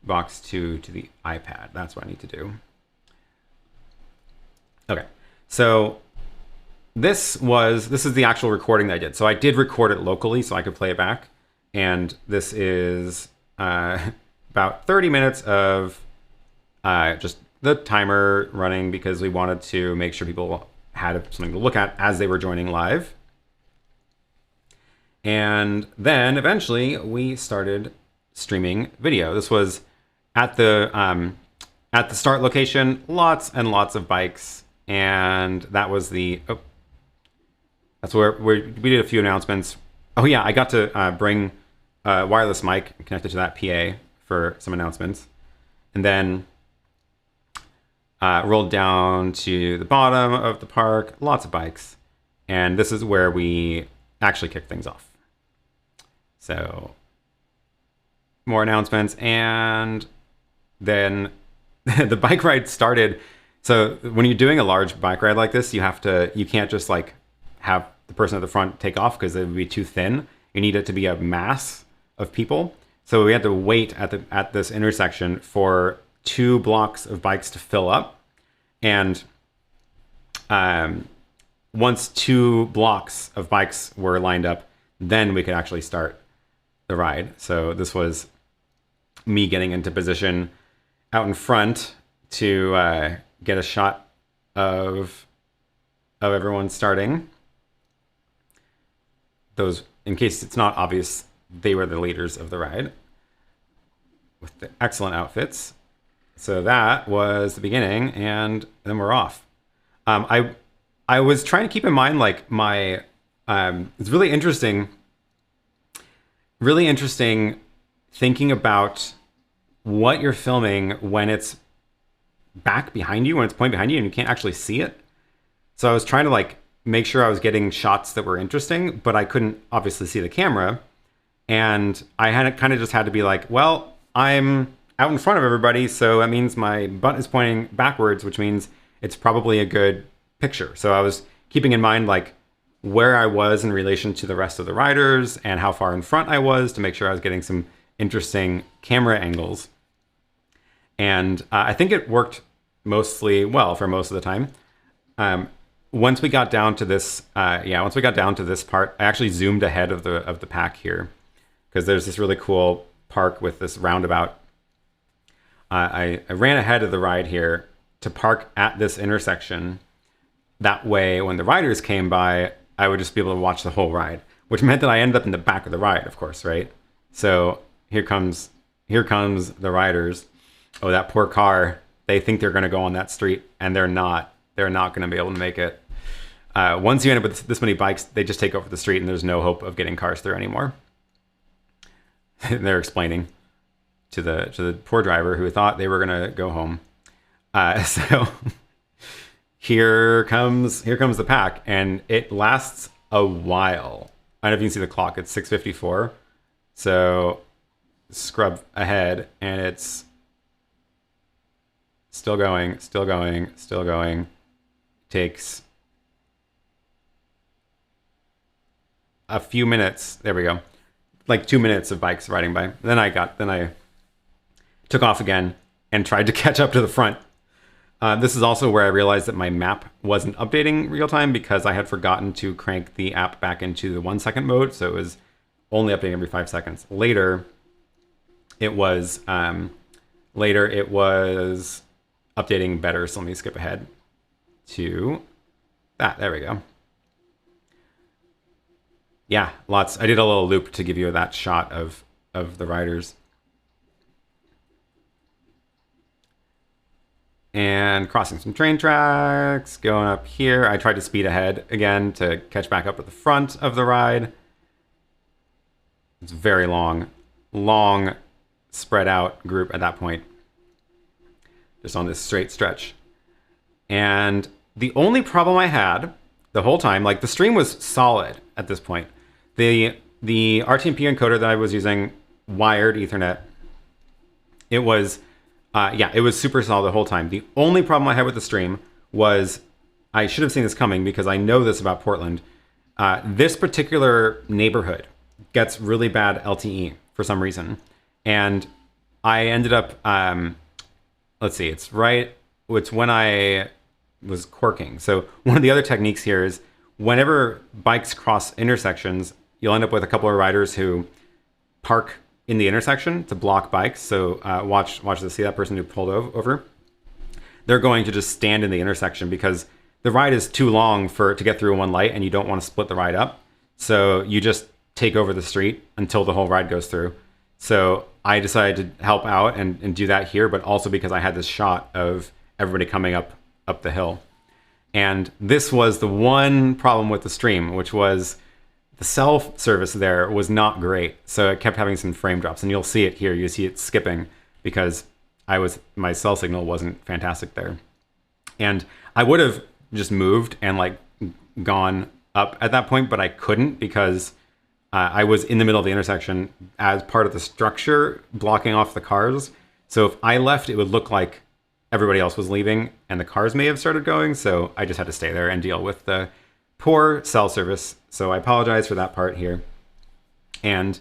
box 2 to the iPad. That's what I need to do. Okay, so this is the actual recording that I did. So I did record it locally so I could play it back. And this is about 30 minutes of just the timer running, because we wanted to make sure people had something to look at as they were joining live. And then eventually we started streaming video. This was at the start location, lots and lots of bikes. And that was that's where we did a few announcements. Oh yeah, I got to bring a wireless mic connected to that PA for some announcements. And then rolled down to the bottom of the park, lots of bikes. And this is where we actually kicked things off. So more announcements, and then the bike ride started. So when you're doing a large bike ride like this, you can't just like have the person at the front take off because it would be too thin. You need it to be a mass of people. So we had to wait at this intersection for 2 blocks of bikes to fill up. And once 2 blocks of bikes were lined up, then we could actually start the ride. So this was me getting into position out in front to get a shot of everyone starting. Those, in case it's not obvious, they were the leaders of the ride with the excellent outfits. So that was the beginning, and then we're off. I was trying to keep in mind like my it's really interesting thinking about what you're filming when it's back behind you, when it's pointing behind you and you can't actually see it. So I was trying to like make sure I was getting shots that were interesting, but I couldn't obviously see the camera. And I had kind of just had to be like, well, I'm out in front of everybody, so that means my butt is pointing backwards, which means it's probably a good picture. So I was keeping in mind like where I was in relation to the rest of the riders and how far in front I was to make sure I was getting some interesting camera angles. And I think it worked mostly well for most of the time. Once we got down to this, part, I actually zoomed ahead of the pack here because there's this really cool park with this roundabout. I ran ahead of the ride here to park at this intersection. That way, when the riders came by, I would just be able to watch the whole ride, which meant that I ended up in the back of the ride, of course, right? So here comes the riders. Oh, that poor car. They think they're going to go on that street, and they're not. They're not going to be able to make it. Once you end up with this many bikes, they just take over the street, and there's no hope of getting cars through anymore. They're explaining to the poor driver who thought they were going to go home. So here comes the pack, and it lasts a while. I don't know if you can see the clock. It's 6:54. So scrub ahead, and it's still going. Takes a few minutes. There we go. Like 2 minutes of bikes riding by. Then I took off again and tried to catch up to the front. This is also where I realized that my map wasn't updating real time because I had forgotten to crank the app back into the 1 second mode. So it was only updating every 5 seconds. Later it was updating better. So let me skip ahead to that. There we go. Yeah, lots. I did a little loop to give you that shot of the riders. And crossing some train tracks, going up here. I tried to speed ahead again to catch back up at the front of the ride. It's very long spread out group at that point. Just on this straight stretch. And the only problem I had the whole time, like the stream was solid at this point. The RTMP encoder that I was using, wired Ethernet, it was super solid the whole time. The only problem I had with the stream was, I should have seen this coming because I know this about Portland. This particular neighborhood gets really bad LTE for some reason. And I ended up, let's see, it's when I was corking. So one of the other techniques here is whenever bikes cross intersections, you'll end up with a couple of riders who park in the intersection to block bikes. So watch this. See that person who pulled over? They're going to just stand in the intersection because the ride is too long to get through one light and you don't want to split the ride up. So you just take over the street until the whole ride goes through. So I decided to help out and do that here, but also because I had this shot of everybody coming up the hill. And this was the one problem with the stream, which was the cell service there was not great. So it kept having some frame drops, and you'll see it here. You see it skipping because my cell signal wasn't fantastic there. And I would have just moved and like gone up at that point, but I couldn't because I was in the middle of the intersection as part of the structure blocking off the cars. So if I left, it would look like everybody else was leaving and the cars may have started going. So I just had to stay there and deal with the poor cell service. So I apologize for that part here. And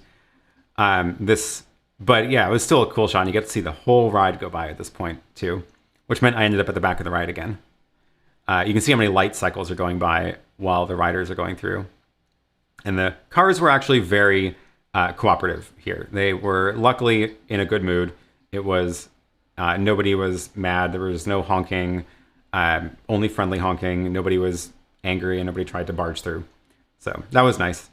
but yeah, it was still a cool shot. And you get to see the whole ride go by at this point too, which meant I ended up at the back of the ride again. You can see how many light cycles are going by while the riders are going through. And the cars were actually very cooperative here. They were luckily in a good mood. It was, nobody was mad. There was no honking, only friendly honking. Nobody was angry and nobody tried to barge through. So that was nice.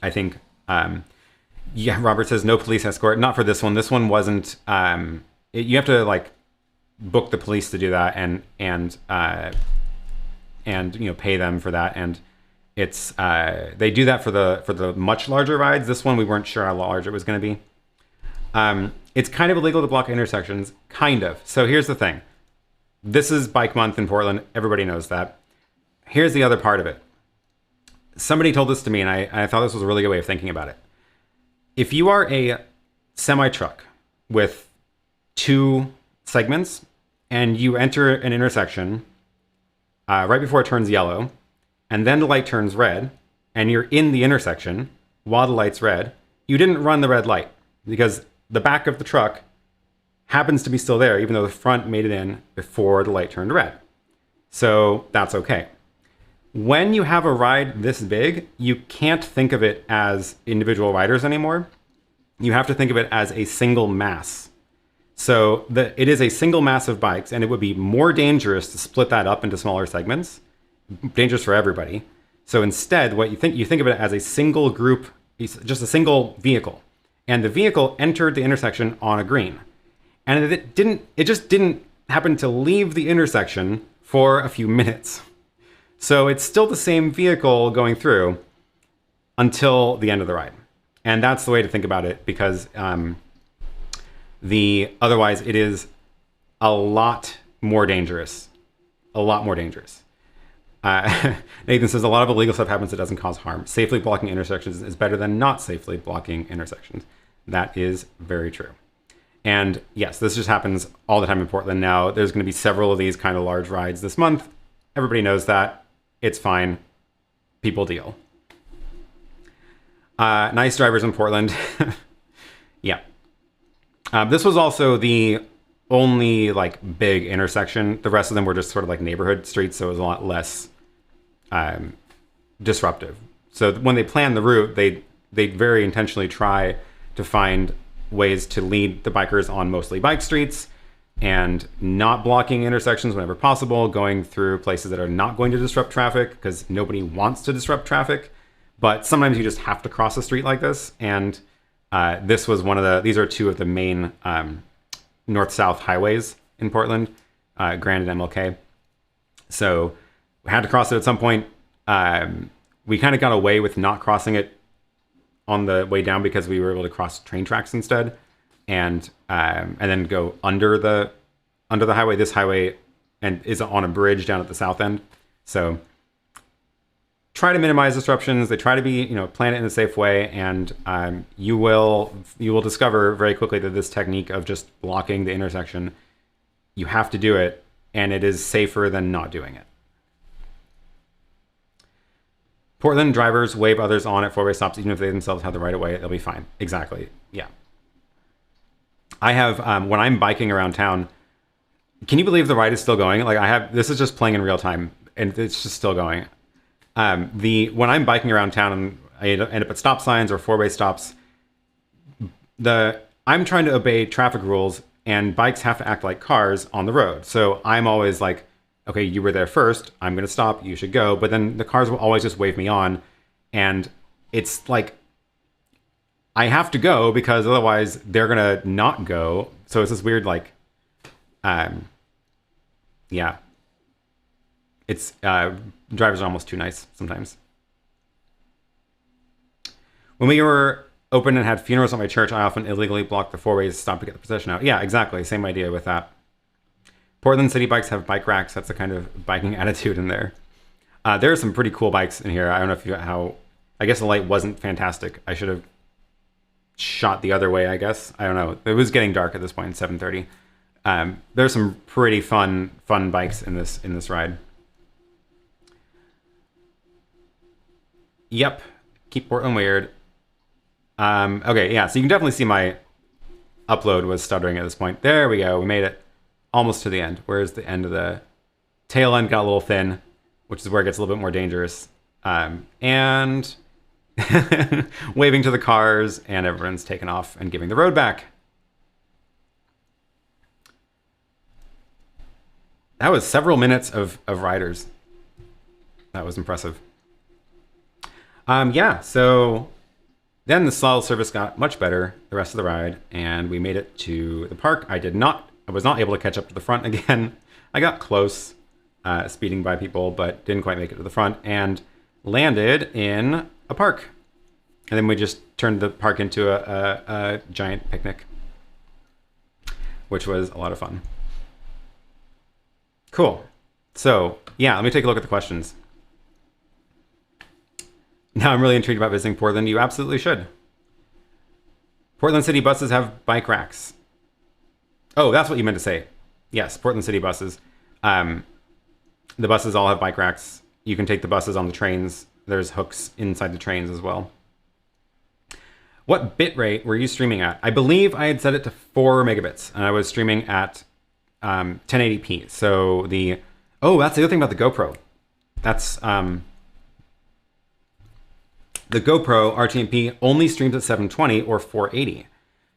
I think, yeah, Robert says no police escort. Not for this one. This one wasn't, you have to like book the police to do that and you know, pay them for that. And it's they do that for the much larger rides. This one we weren't sure how large it was going to be. It's kind of illegal to block intersections, kind of. So here's the thing. This is Bike Month in Portland. Everybody knows that. Here's the other part of it. Somebody told this to me, and I thought this was a really good way of thinking about it. If you are a semi-truck with 2 segments and you enter an intersection right before it turns yellow, and then the light turns red, and you're in the intersection while the light's red, you didn't run the red light because the back of the truck happens to be still there, even though the front made it in before the light turned red. So that's okay. When you have a ride this big, you can't think of it as individual riders anymore. You have to think of it as a single mass. So it is a single mass of bikes, and it would be more dangerous to split that up into smaller segments. Dangerous for everybody. So instead, what you think of it as a single group, just a single vehicle. And the vehicle entered the intersection on a green. And it just didn't happen to leave the intersection for a few minutes. So it's still the same vehicle going through until the end of the ride. And that's the way to think about it, because otherwise it is a lot more dangerous. A lot more dangerous. Nathan says a lot of illegal stuff happens that doesn't cause harm. Safely blocking intersections is better than not safely blocking intersections. That is very true. And yes, this just happens all the time in Portland now. There's going to be several of these kind of large rides this month. Everybody knows that. It's fine. People deal. Nice drivers in Portland. Yeah. This was also the only like big intersection. The rest of them were just sort of like neighborhood streets, so it was a lot less disruptive. So when they plan the route, they very intentionally try to find ways to lead the bikers on mostly bike streets and not blocking intersections whenever possible, going through places that are not going to disrupt traffic because nobody wants to disrupt traffic. But sometimes you just have to cross a street like this. And this was these are 2 of the main north-south highways in Portland, Grand and MLK. So we had to cross it at some point. We kind of got away with not crossing it on the way down because we were able to cross train tracks instead, and then go under the highway. This highway is on a bridge down at the south end. So try to minimize disruptions. They try to be, plan it in a safe way, and you will discover very quickly that this technique of just blocking the intersection, you have to do it, and it is safer than not doing it. Portland drivers wave others on at 4-way stops, even if they themselves have the right of way, they'll be fine. Exactly. Yeah. I have when I'm biking around town. Can you believe the ride is still going? Like this is just playing in real time, and it's just still going. When I'm biking around town and I end up at stop signs or 4-way stops, I'm trying to obey traffic rules, and bikes have to act like cars on the road. So I'm always like, okay, you were there first, I'm going to stop, you should go. But then the cars will always just wave me on. And it's like I have to go because otherwise they're gonna not go. So it's this weird like, yeah. It's drivers are almost too nice sometimes. When we were open and had funerals at my church, I often illegally blocked the four ways to stop to get the procession out. Yeah, exactly. Same idea with that. Portland city bikes have bike racks. That's the kind of biking attitude in there. There are some pretty cool bikes in here. I don't know if you I guess the light wasn't fantastic. I should have shot the other way, I guess. I don't know. It was getting dark at this point, 7:30. There's some pretty fun bikes in this ride. Yep. Keep Portland weird. Okay, yeah, so you can definitely see my upload was stuttering at this point. There we go. We made it almost to the end. Where's the end of the tail end got a little thin, which is where it gets a little bit more dangerous. And waving to the cars, and everyone's taken off and giving the road back. That was several minutes of riders. That was impressive. Yeah, so then the slot service got much better the rest of the ride, and we made it to the park. I was not able to catch up to the front again. I got close, speeding by people, but didn't quite make it to the front, and landed in a park. And then we just turned the park into a giant picnic, which was a lot of fun. Cool. So yeah, let me take a look at the questions. Now I'm really intrigued about visiting Portland. You absolutely should. Portland city buses have bike racks. Oh, that's what you meant to say. Yes, Portland city buses. The buses all have bike racks. You can take the buses on the trains. There's hooks inside the trains as well. What bitrate were you streaming at? I believe I had set it to 4 megabits, and I was streaming at 1080p. So that's the other thing about the GoPro. That's the GoPro RTMP only streams at 720 or 480.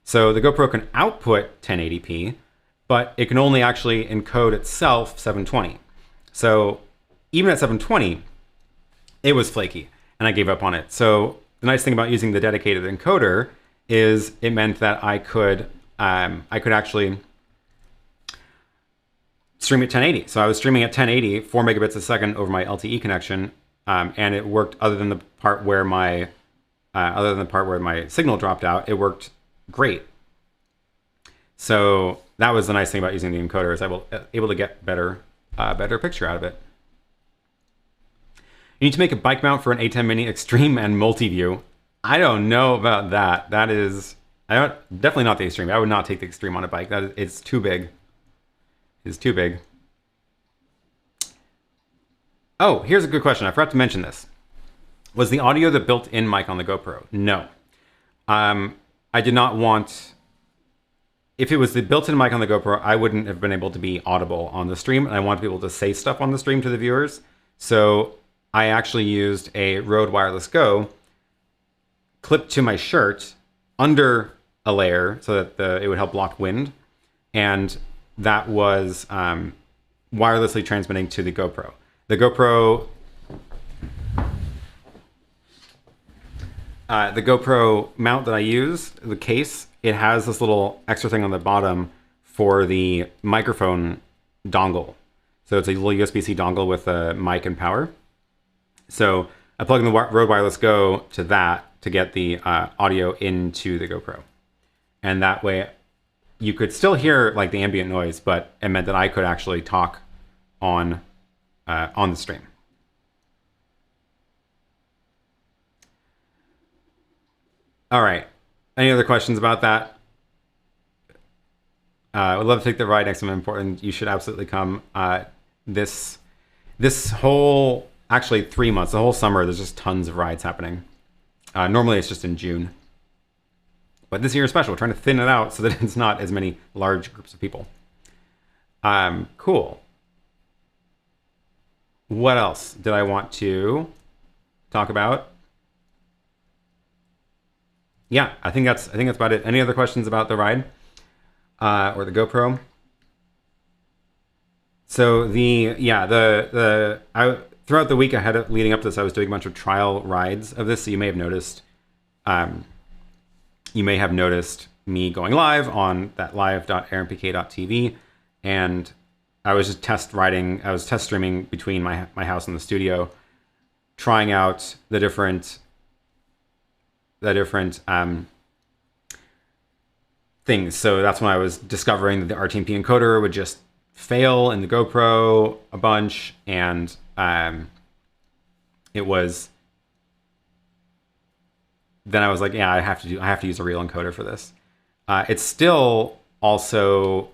So the GoPro can output 1080p, but it can only actually encode itself 720. So even at 720, it was flaky, and I gave up on it. So the nice thing about using the dedicated encoder is it meant that I could actually stream at 1080. So I was streaming at 1080, 4 megabits a second over my LTE connection, and it worked other than the part where my signal dropped out. It worked great. So that was the nice thing about using the encoder, is I was able to get better picture out of it. You need to make a bike mount for an ATEM Mini Extreme and Multi-View. I don't know about that. Definitely not the Extreme. I would not take the Extreme on a bike. It's too big. It's too big. Oh, here's a good question. I forgot to mention this. Was the audio the built-in mic on the GoPro? No. I did not want... If it was the built-in mic on the GoPro, I wouldn't have been able to be audible on the stream, and I want to be able to say stuff on the stream to the viewers. So I actually used a Rode Wireless Go clipped to my shirt under a layer so that it would help block wind. And that was wirelessly transmitting to the GoPro. The GoPro mount that I use, the case, it has this little extra thing on the bottom for the microphone dongle. So it's a little USB-C dongle with a mic and power. So I plug in the Rode Wireless Go to that to get the audio into the GoPro. And that way you could still hear like the ambient noise, but it meant that I could actually talk on the stream. All right. Any other questions about that? I would love to take the ride next time in Portland. You should absolutely come. This whole, actually 3 months, the whole summer, there's just tons of rides happening. Normally it's just in June. But this year is special. We're trying to thin it out so that it's not as many large groups of people. Cool. What else did I want to talk about? Yeah, I think that's about it. Any other questions about the ride or the GoPro? So throughout the week ahead leading up to this, I was doing a bunch of trial rides of this. So you may have noticed you may have noticed me going live on that live.aaronpk.tv, and I was just test streaming between my house and the studio, trying out the different things. So that's when I was discovering that the RTMP encoder would just fail in the GoPro a bunch, and it was. Then I was like, yeah, I have to use a real encoder for this. It's still also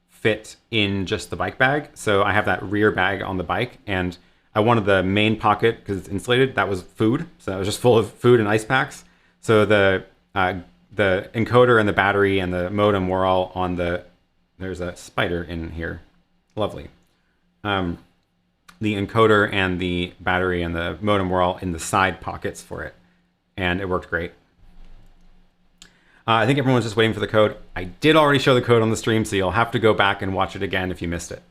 fit in just the bike bag, so I have that rear bag on the bike, and I wanted the main pocket because it's insulated. That was food, so it was just full of food and ice packs. So the encoder and the battery and the modem were all on the. There's a spider in here, lovely. The encoder and the battery and the modem were all in the side pockets for it, and it worked great. I think everyone's just waiting for the code. I did already show the code on the stream, so you'll have to go back and watch it again if you missed it.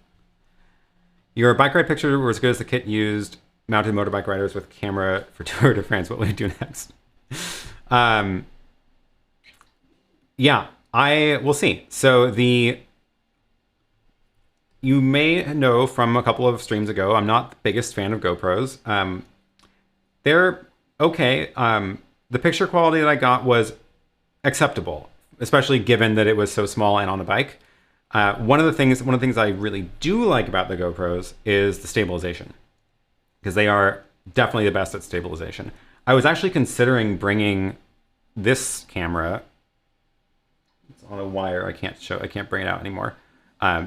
Your bike ride picture were as good as the kit used mounted motorbike riders with camera for Tour de France. What will you do next? Yeah, we'll see. So you may know from a couple of streams ago, I'm not the biggest fan of GoPros. They're okay. The picture quality that I got was acceptable, especially given that it was so small and on the bike. One of the things I really do like about the GoPros is the stabilization, because they are definitely the best at stabilization. I was actually considering bringing this camera. It's on a wire. I can't bring it out anymore.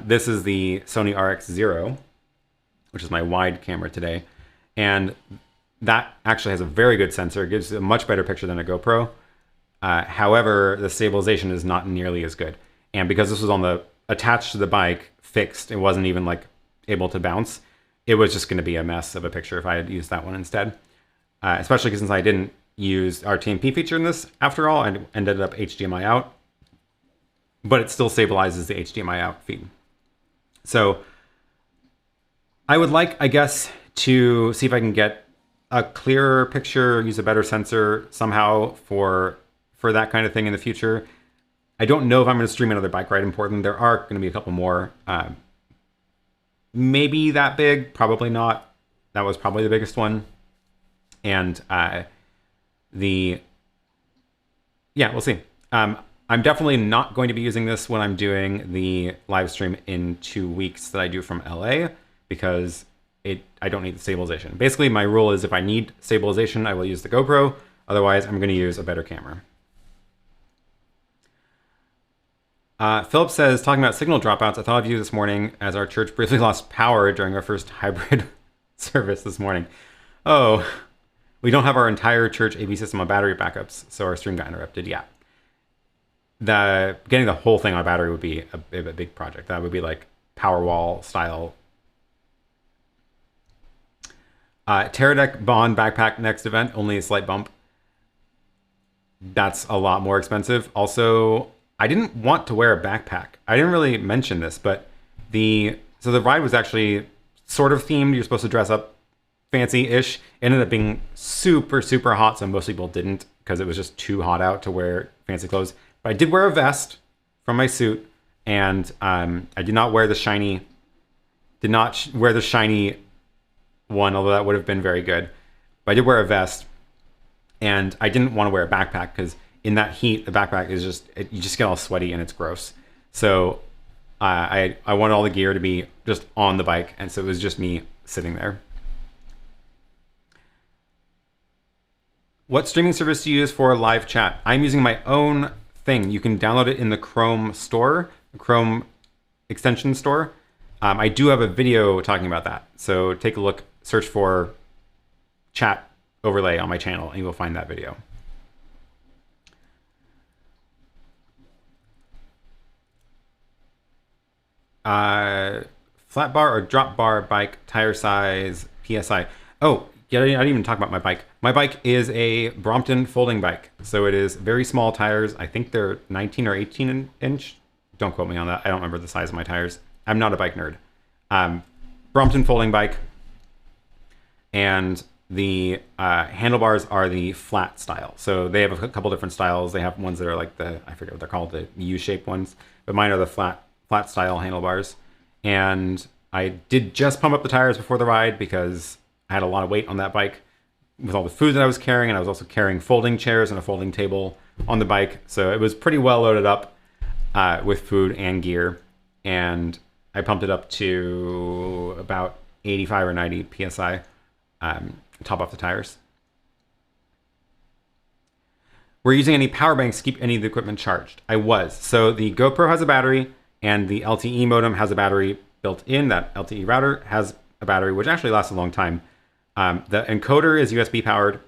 This is the Sony RX0, which is my wide camera today, and that actually has a very good sensor. It gives a much better picture than a GoPro. However, the stabilization is not nearly as good. And because this was attached to the bike, fixed, it wasn't even like able to bounce. It was just going to be a mess of a picture if I had used that one instead. Especially since I didn't use RTMP feature in this after all, and ended up HDMI out. But it still stabilizes the HDMI out feed. So I would like, I guess, to see if I can get a clearer picture, use a better sensor somehow for that kind of thing in the future. I don't know if I'm going to stream another bike ride in Portland. There are going to be a couple more. Maybe that big, probably not. That was probably the biggest one. And we'll see. I'm definitely not going to be using this when I'm doing the live stream in 2 weeks that I do from LA, because I don't need the stabilization. Basically, my rule is if I need stabilization, I will use the GoPro. Otherwise, I'm going to use a better camera. Philip says, talking about signal dropouts, I thought of you this morning as our church briefly lost power during our first hybrid service this morning. Oh, we don't have our entire church AV system on battery backups, so our stream got interrupted. Yeah. Getting the whole thing on battery would be a big project. That would be like Powerwall style. Teradek Bond backpack next event, only a slight bump. That's a lot more expensive. Also, I didn't want to wear a backpack. I didn't really mention this, but the ride was actually sort of themed. You're supposed to dress up fancy-ish. It ended up being super, super hot, so most people didn't because it was just too hot out to wear fancy clothes. But I did wear a vest from my suit, and I did not wear the shiny one, although that would have been very good. But I did wear a vest, and I didn't want to wear a backpack because in that heat, the backpack is you just get all sweaty and it's gross. So I wanted all the gear to be just on the bike, and so it was just me sitting there. What streaming service do you use for live chat? I'm using my own thing. You can download it in the Chrome store, the Chrome extension store. I do have a video talking about that. So take a look, search for chat overlay on my channel, and you will find that video. Flat bar or drop bar bike, tire size, PSI. Oh, yeah, I didn't even talk about my bike. My bike is a Brompton folding bike. So it is very small tires. I think they're 19 or 18 inch. Don't quote me on that. I don't remember the size of my tires. I'm not a bike nerd. Brompton folding bike. And the handlebars are the flat style. So they have a couple different styles. They have ones that are like I forget what they're called, the U-shaped ones, but mine are the flat style handlebars. And I did just pump up the tires before the ride because I had a lot of weight on that bike with all the food that I was carrying, and I was also carrying folding chairs and a folding table on the bike. So it was pretty well loaded up with food and gear. And I pumped it up to about 85 or 90 PSI, top off the tires. Were you using any power banks to keep any of the equipment charged? I was. So the GoPro has a battery, and the LTE modem has a battery built in. That LTE router has a battery, which actually lasts a long time. The encoder is USB powered,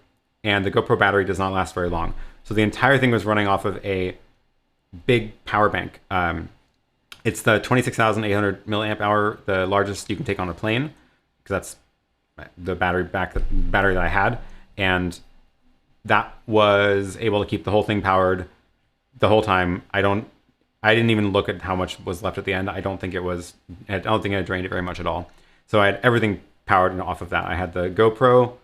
and the GoPro battery does not last very long. So the entire thing was running off of a big power bank. It's the 26,800 milliamp hour, the largest you can take on a plane, because that's the battery that I had, and that was able to keep the whole thing powered the whole time. I didn't even look at how much was left at the end. I don't think it drained it very much at all. So I had everything powered off of that. I had the GoPro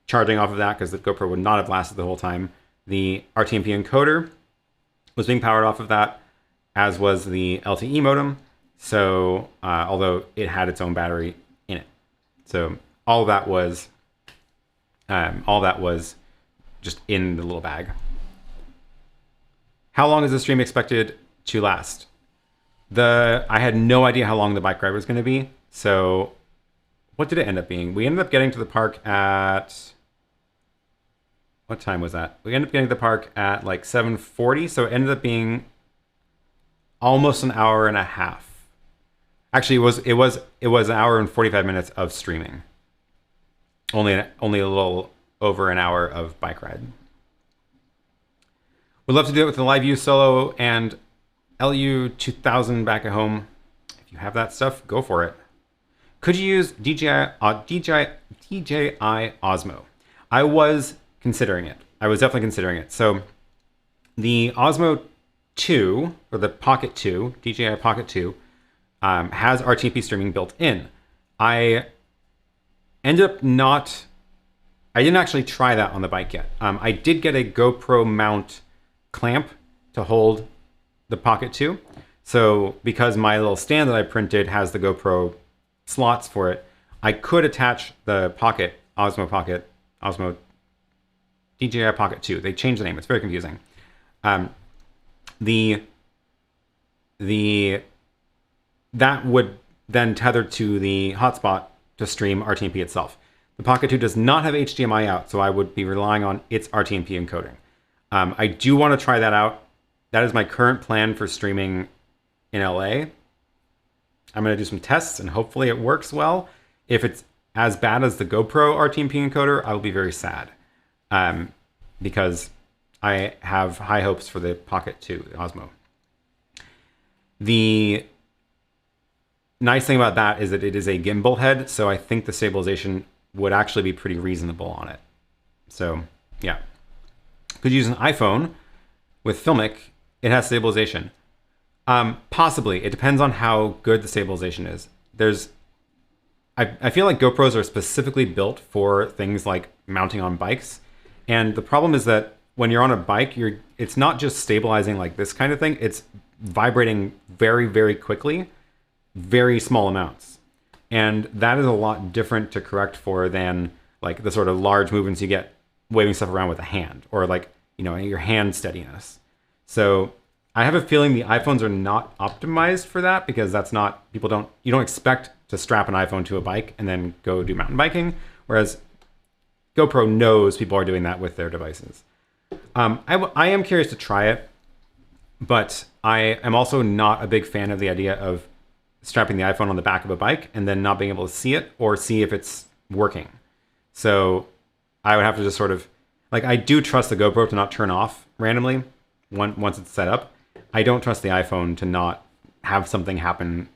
charging off of that because the GoPro would not have lasted the whole time. The RTMP encoder was being powered off of that, as was the LTE modem. So although it had its own battery in it, so all that was just in the little bag. How long is the stream expected to last? I had no idea how long the bike ride was going to be. So what did it end up being? We ended up getting to the park at, what time was that? We ended up getting to the park at like 7:40. So it ended up being almost an hour and a half. Actually, it was an hour and 45 minutes of streaming. Only a little over an hour of bike ride. Would love to do it with the Live View Solo and LU 2000 back at home. If you have that stuff, go for it. Could you use DJI Osmo? I was considering it. I was definitely considering it. So the Osmo 2, or the Pocket 2, DJI Pocket 2, has RTMP streaming built in. I didn't actually try that on the bike yet. I did get a GoPro mount clamp to hold the Pocket 2. So because my little stand that I printed has the GoPro slots for it, I could attach the Osmo DJI Pocket 2. They changed the name. It's very confusing. That would then tether to the hotspot to stream RTMP itself. The Pocket 2 does not have HDMI out, so I would be relying on its RTMP encoding. I do want to try that out. That is my current plan for streaming in LA. I'm going to do some tests, and hopefully it works well. If it's as bad as the GoPro RTMP encoder, I will be very sad, because I have high hopes for the Pocket 2, the Osmo. The nice thing about that is that it is a gimbal head, so I think the stabilization would actually be pretty reasonable on it. So, yeah. Could use an iPhone with Filmic. It has stabilization. Possibly. It depends on how good the stabilization is. I feel like GoPros are specifically built for things like mounting on bikes. And the problem is that when you're on a bike, it's not just stabilizing like this kind of thing. It's vibrating very, very quickly, very small amounts. And that is a lot different to correct for than like the sort of large movements you get waving stuff around with a hand, or like, your hand steadiness. So I have a feeling the iPhones are not optimized for that, because you don't expect to strap an iPhone to a bike and then go do mountain biking. Whereas GoPro knows people are doing that with their devices. I am curious to try it, but I am also not a big fan of the idea of strapping the iPhone on the back of a bike and then not being able to see it or see if it's working. So I would have to just sort of, I do trust the GoPro to not turn off randomly once it's set up. I don't trust the iPhone to not have something happen.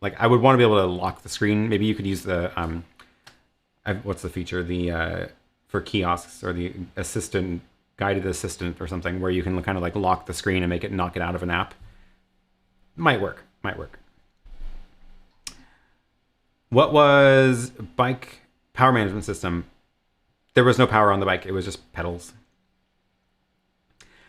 I would want to be able to lock the screen. Maybe you could use the, what's the feature? For kiosks, or the guided assistant or something, where you can kind of lock the screen and make it knock it out of an app. Might work. What was bike power management system? there was no power on the bike. It was just pedals.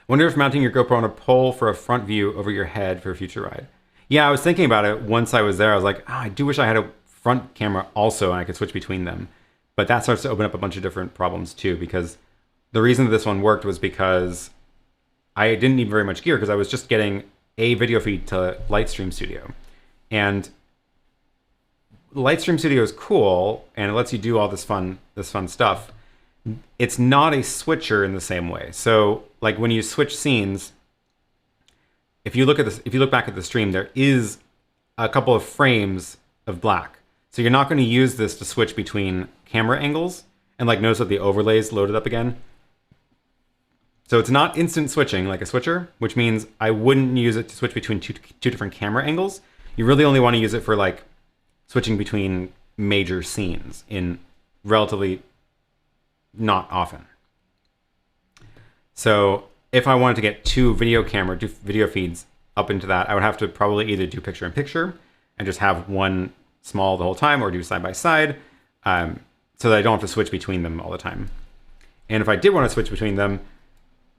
Wonder if mounting your GoPro on a pole for a front view over your head for a future ride. Yeah, I was thinking about it once I was there. I was like, oh, I do wish I had a front camera also and I could switch between them. But that starts to open up a bunch of different problems too, because the reason that this one worked was because I didn't need very much gear, because I was just getting a video feed to Lightstream Studio. And Lightstream Studio is cool and it lets you do all this fun stuff. It's not a switcher in the same way. So like when you switch scenes, if you look back at the stream, there is a couple of frames of black. So you're not going to use this to switch between camera angles, and like notice that the overlays loaded up again. So it's not instant switching like a switcher, which means I wouldn't use it to switch between two different camera angles. You really only want to use it for like switching between major scenes in relatively not often. So if I wanted to get two video feeds up into that, I would have to probably either do picture in picture and just have one small the whole time, or do side by side, so that I don't have to switch between them all the time. And if I did want to switch between them,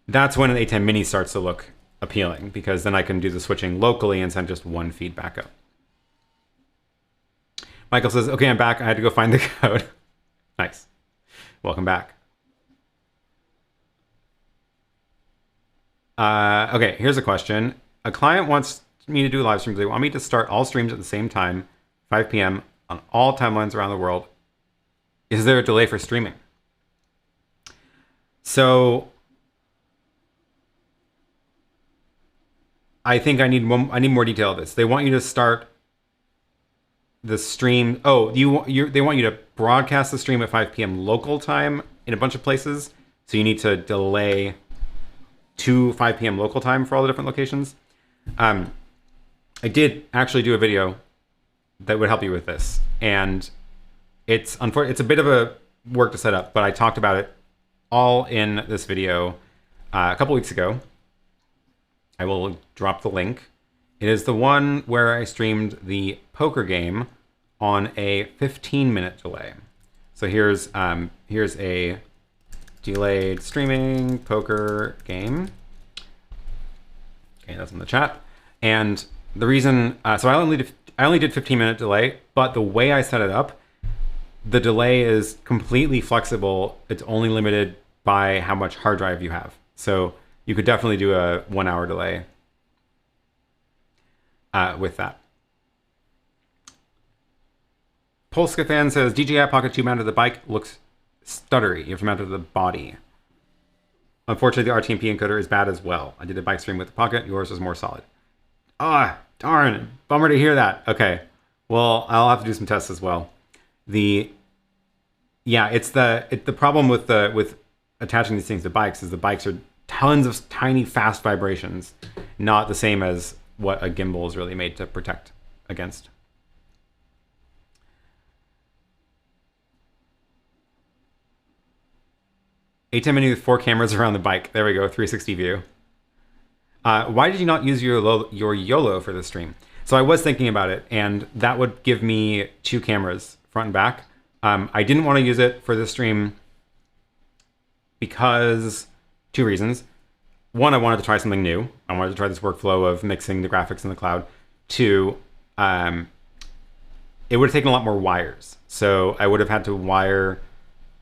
that's when an ATEM Mini starts to look appealing, because then I can do the switching locally and send just one feed back up. Michael says, okay, I'm back. I had to go find the code. Nice. Welcome back. Okay, here's a question. A client wants me to do live streams. They want me to start all streams at the same time, 5 p.m. on all timelines around the world. Is there a delay for streaming? So I think I need more detail of this. They want you to start the stream. Oh, they want you to broadcast the stream at 5 p.m. local time in a bunch of places. So you need to delay to 5 p.m. local time for all the different locations. I did actually do a video that would help you with this, and it's a bit of a work to set up, but I talked about it all in this video a couple weeks ago. I will drop the link. It is the one where I streamed the poker on a 15-minute delay. So here's a delayed streaming poker game. Okay, that's in the chat. And the reason, so I only did 15-minute delay, but the way I set it up, the delay is completely flexible. It's only limited by how much hard drive you have. So you could definitely do a 1 hour delay with that. Polska fan says, DJI Pocket 2 mounted to the bike looks stuttery. You have to mount it to the body. Unfortunately, the RTMP encoder is bad as well. I did a bike stream with the Pocket. Yours was more solid. Ah, darn. Bummer to hear that. Okay. Well, I'll have to do some tests as well. It's the problem with attaching these things to bikes is the bikes are tons of tiny, fast vibrations, not the same as what a gimbal is really made to protect against. ATEM Mini with 4 cameras around the bike. There we go, 360 view. Why did you not use your YOLO for the stream? So I was thinking about it, and that would give me 2 cameras, front and back. I didn't want to use it for the stream because 2 reasons. One, I wanted to try something new. I wanted to try this workflow of mixing the graphics in the cloud. 2, it would have taken a lot more wires. So I would have had to run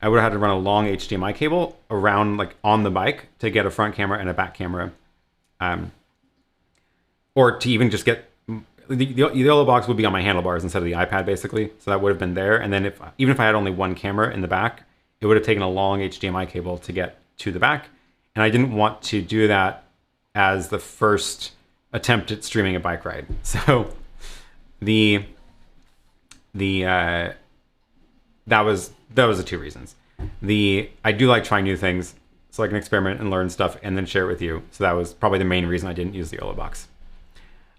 a long HDMI cable around, like, on the bike to get a front camera and a back camera. Or to even just get the yellow box would be on my handlebars instead of the iPad, basically. So that would have been there. And then even if I had only 1 camera in the back, it would have taken a long HDMI cable to get to the back. And I didn't want to do that as the first attempt at streaming a bike ride. So that was the 2 reasons. I do like trying new things, so I can experiment and learn stuff and then share it with you. So that was probably the main reason I didn't use the YOLO box.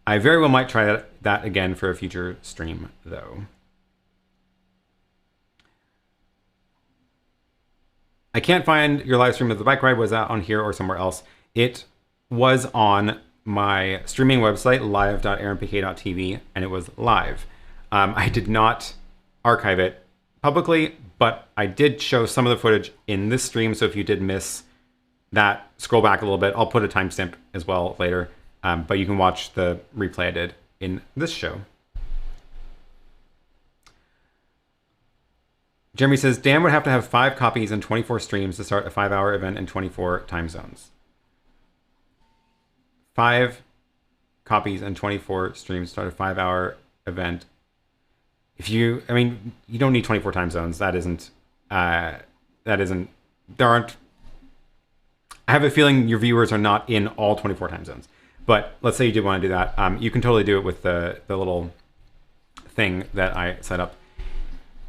I very well might try that again for a future stream, though. I can't find your live stream of the bike ride. Was that on here or somewhere else? It was on my streaming website, live.aaronpk.tv, and it was live. I did not archive it publicly, but I did show some of the footage in this stream, so if you did miss that, scroll back a little bit. I'll put a timestamp as well later, but you can watch the replay I did in this show. Jeremy says, Dan would have to have 5 copies and 24 streams to start a 5-hour event in 24 time zones. 5 copies and 24 streams to start a 5-hour event. If you, I mean, you don't need 24 time zones. There aren't, I have a feeling your viewers are not in all 24 time zones. But let's say you do want to do that. You can totally do it with the little thing that I set up.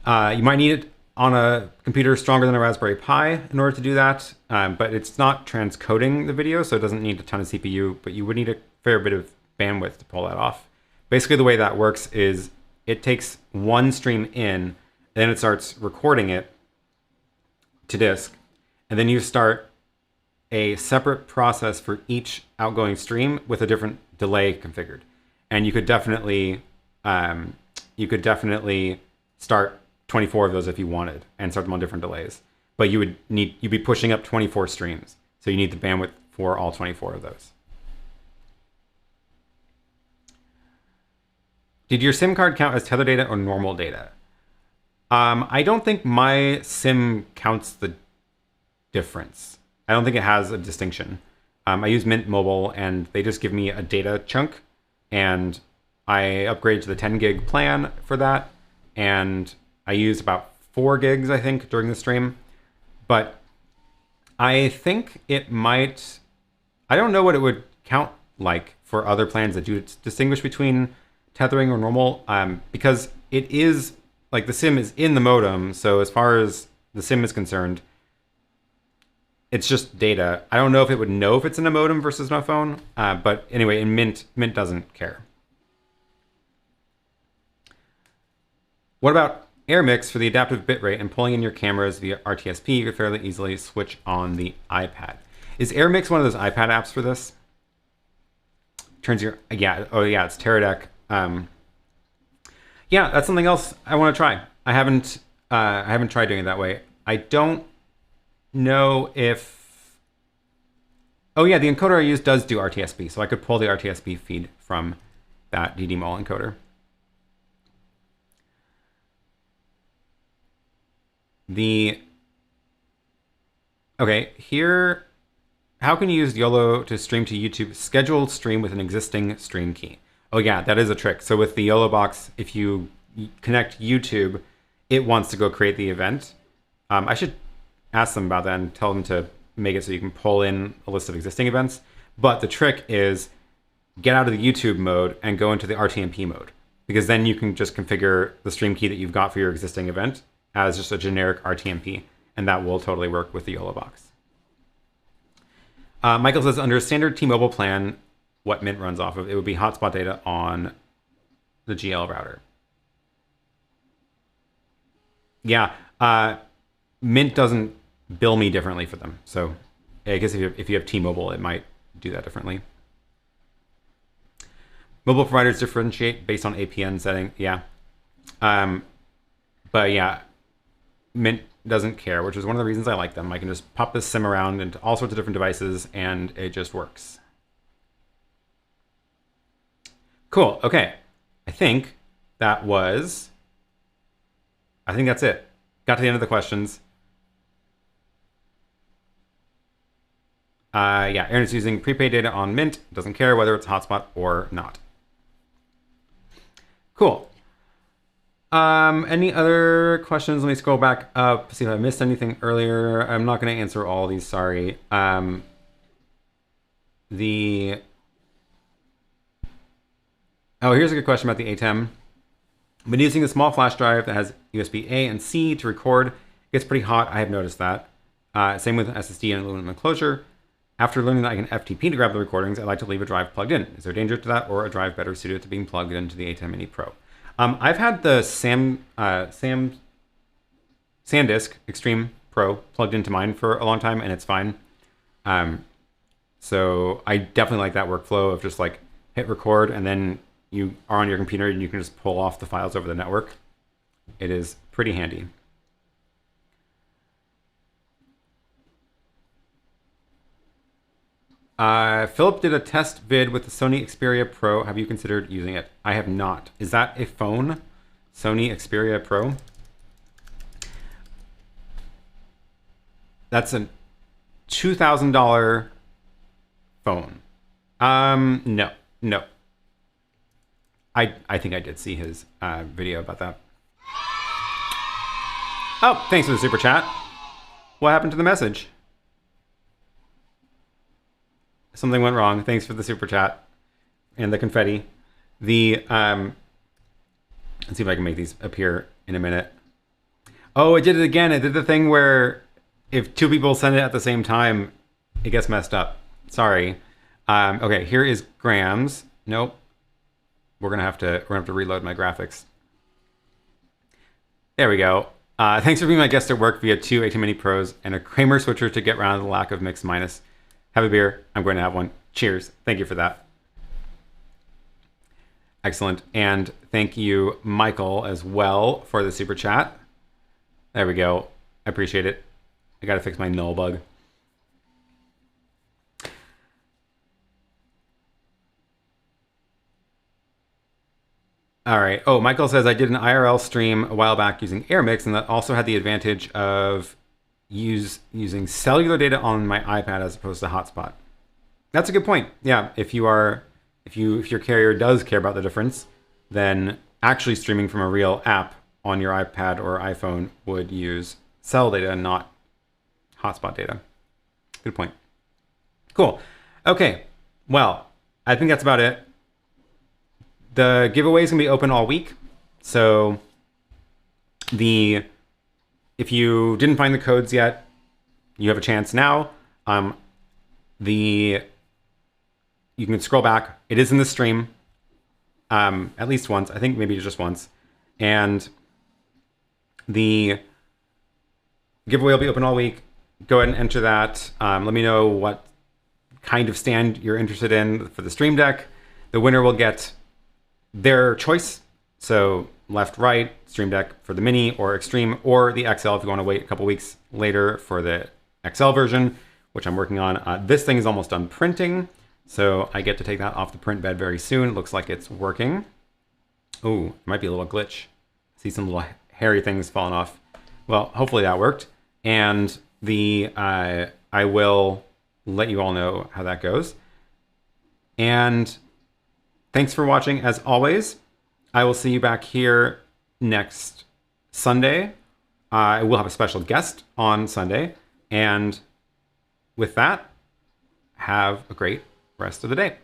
You might need it on a computer stronger than a Raspberry Pi in order to do that, but it's not transcoding the video, so it doesn't need a ton of CPU, but you would need a fair bit of bandwidth to pull that off. Basically, the way that works is it takes one stream in, then it starts recording it to disk, and then you start a separate process for each outgoing stream with a different delay configured. And you could definitely start 24 of those if you wanted and start them on different delays. But you'd be pushing up 24 streams. So you need the bandwidth for all 24 of those. Did your SIM card count as tether data or normal data? I don't think my SIM counts the difference. I don't think it has a distinction. I use Mint Mobile and they just give me a data chunk, and I upgraded to the 10 gig plan for that. And I used about 4 gigs, I think, during the stream. But I think it might, I don't know what it would count like for other plans that do distinguish between tethering or normal, because it is, like, the SIM is in the modem. So as far as the SIM is concerned, it's just data. I don't know if it would know if it's in a modem versus my phone. But anyway, in Mint doesn't care. What about AirMix for the adaptive bitrate and pulling in your cameras via RTSP? You could fairly easily switch on the iPad. Is AirMix one of those iPad apps for this? Turns your, yeah, oh yeah, it's Teradek. Yeah, that's something else I want to try. I haven't tried doing it that way. I don't know if, oh yeah, the encoder I use does do RTSP, so I could pull the RTSP feed from that DD-MOL encoder. Okay, here, how can you use YOLO to stream to YouTube scheduled stream with an existing stream key? Oh yeah, that is a trick. So with the YOLO box, if you connect YouTube, it wants to go create the event. I should ask them about that and tell them to make it so you can pull in a list of existing events. But the trick is get out of the YouTube mode and go into the RTMP mode, because then you can just configure the stream key that you've got for your existing event as just a generic RTMP, and that will totally work with the YOLO box. Michael says, under a standard T-Mobile plan, what Mint runs off of, it would be hotspot data on the GL router. Yeah, Mint doesn't bill me differently for them. So I guess if you have T-Mobile, it might do that differently. Mobile providers differentiate based on APN setting. Yeah. But yeah, Mint doesn't care, which is one of the reasons I like them. I can just pop this SIM around into all sorts of different devices and it just works. Cool. Okay. I think that's it. Got to the end of the questions. Yeah, Aaron is using prepaid data on Mint. Doesn't care whether it's hotspot or not. Cool. Any other questions? Let me scroll back up, see if I missed anything earlier. I'm not going to answer all these, sorry. Oh, here's a good question about the ATEM. I've been using a small flash drive that has USB A and C to record. It gets pretty hot, I have noticed that. Same with an SSD and aluminum enclosure. After learning that I can FTP to grab the recordings, I like to leave a drive plugged in. Is there danger to that, or a drive better suited to being plugged into the ATEM Mini Pro? I've had the SanDisk Extreme Pro plugged into mine for a long time, and it's fine. So I definitely like that workflow of just like hit record, and then you are on your computer and you can just pull off the files over the network. It is pretty handy. Philip did a test vid with the Sony Xperia Pro. Have you considered using it? I have not. Is that a phone? Sony Xperia Pro? That's a $2,000 phone. No. I think I did see his video about that. Oh, thanks for the super chat. What happened to the message? Something went wrong. Thanks for the super chat and the confetti. Let's see if I can make these appear in a minute. Oh, I did it again. I did the thing where if two people send it at the same time, it gets messed up. Sorry. Okay, here is grams. Nope. We're gonna have to reload my graphics. There we go. Thanks for being my guest at work via 2 ATEM Mini Pros and a Kramer switcher to get around the lack of mix minus. Have a beer. I'm going to have one. Cheers. Thank you for that. Excellent. And thank you, Michael, as well for the super chat. There we go. I appreciate it. I got to fix my null bug. All right. Oh, Michael says, I did an IRL stream a while back using AirMix, and that also had the advantage of using cellular data on my iPad as opposed to hotspot. That's a good point. Yeah, if your carrier does care about the difference, then actually streaming from a real app on your iPad or iPhone would use cell data and not hotspot data. Good point. Cool. Okay. Well, I think that's about it. The giveaway is going to be open all week. So if you didn't find the codes yet, you have a chance now. You can scroll back. It is in the stream at least once. I think maybe just once. And the giveaway will be open all week. Go ahead and enter that. Let me know what kind of stand you're interested in for the Stream Deck. The winner will get their choice. So left, right, Stream Deck for the Mini or Extreme, or the XL if you want to wait a couple weeks later for the XL version, which I'm working on. This thing is almost done printing, so I get to take that off the print bed very soon. It looks like it's working. Oh, it might be a little glitch. See some little hairy things falling off. Well, hopefully that worked. And I will let you all know how that goes. And thanks for watching as always. I will see you back here next Sunday. I will have a special guest on Sunday. And with that, have a great rest of the day.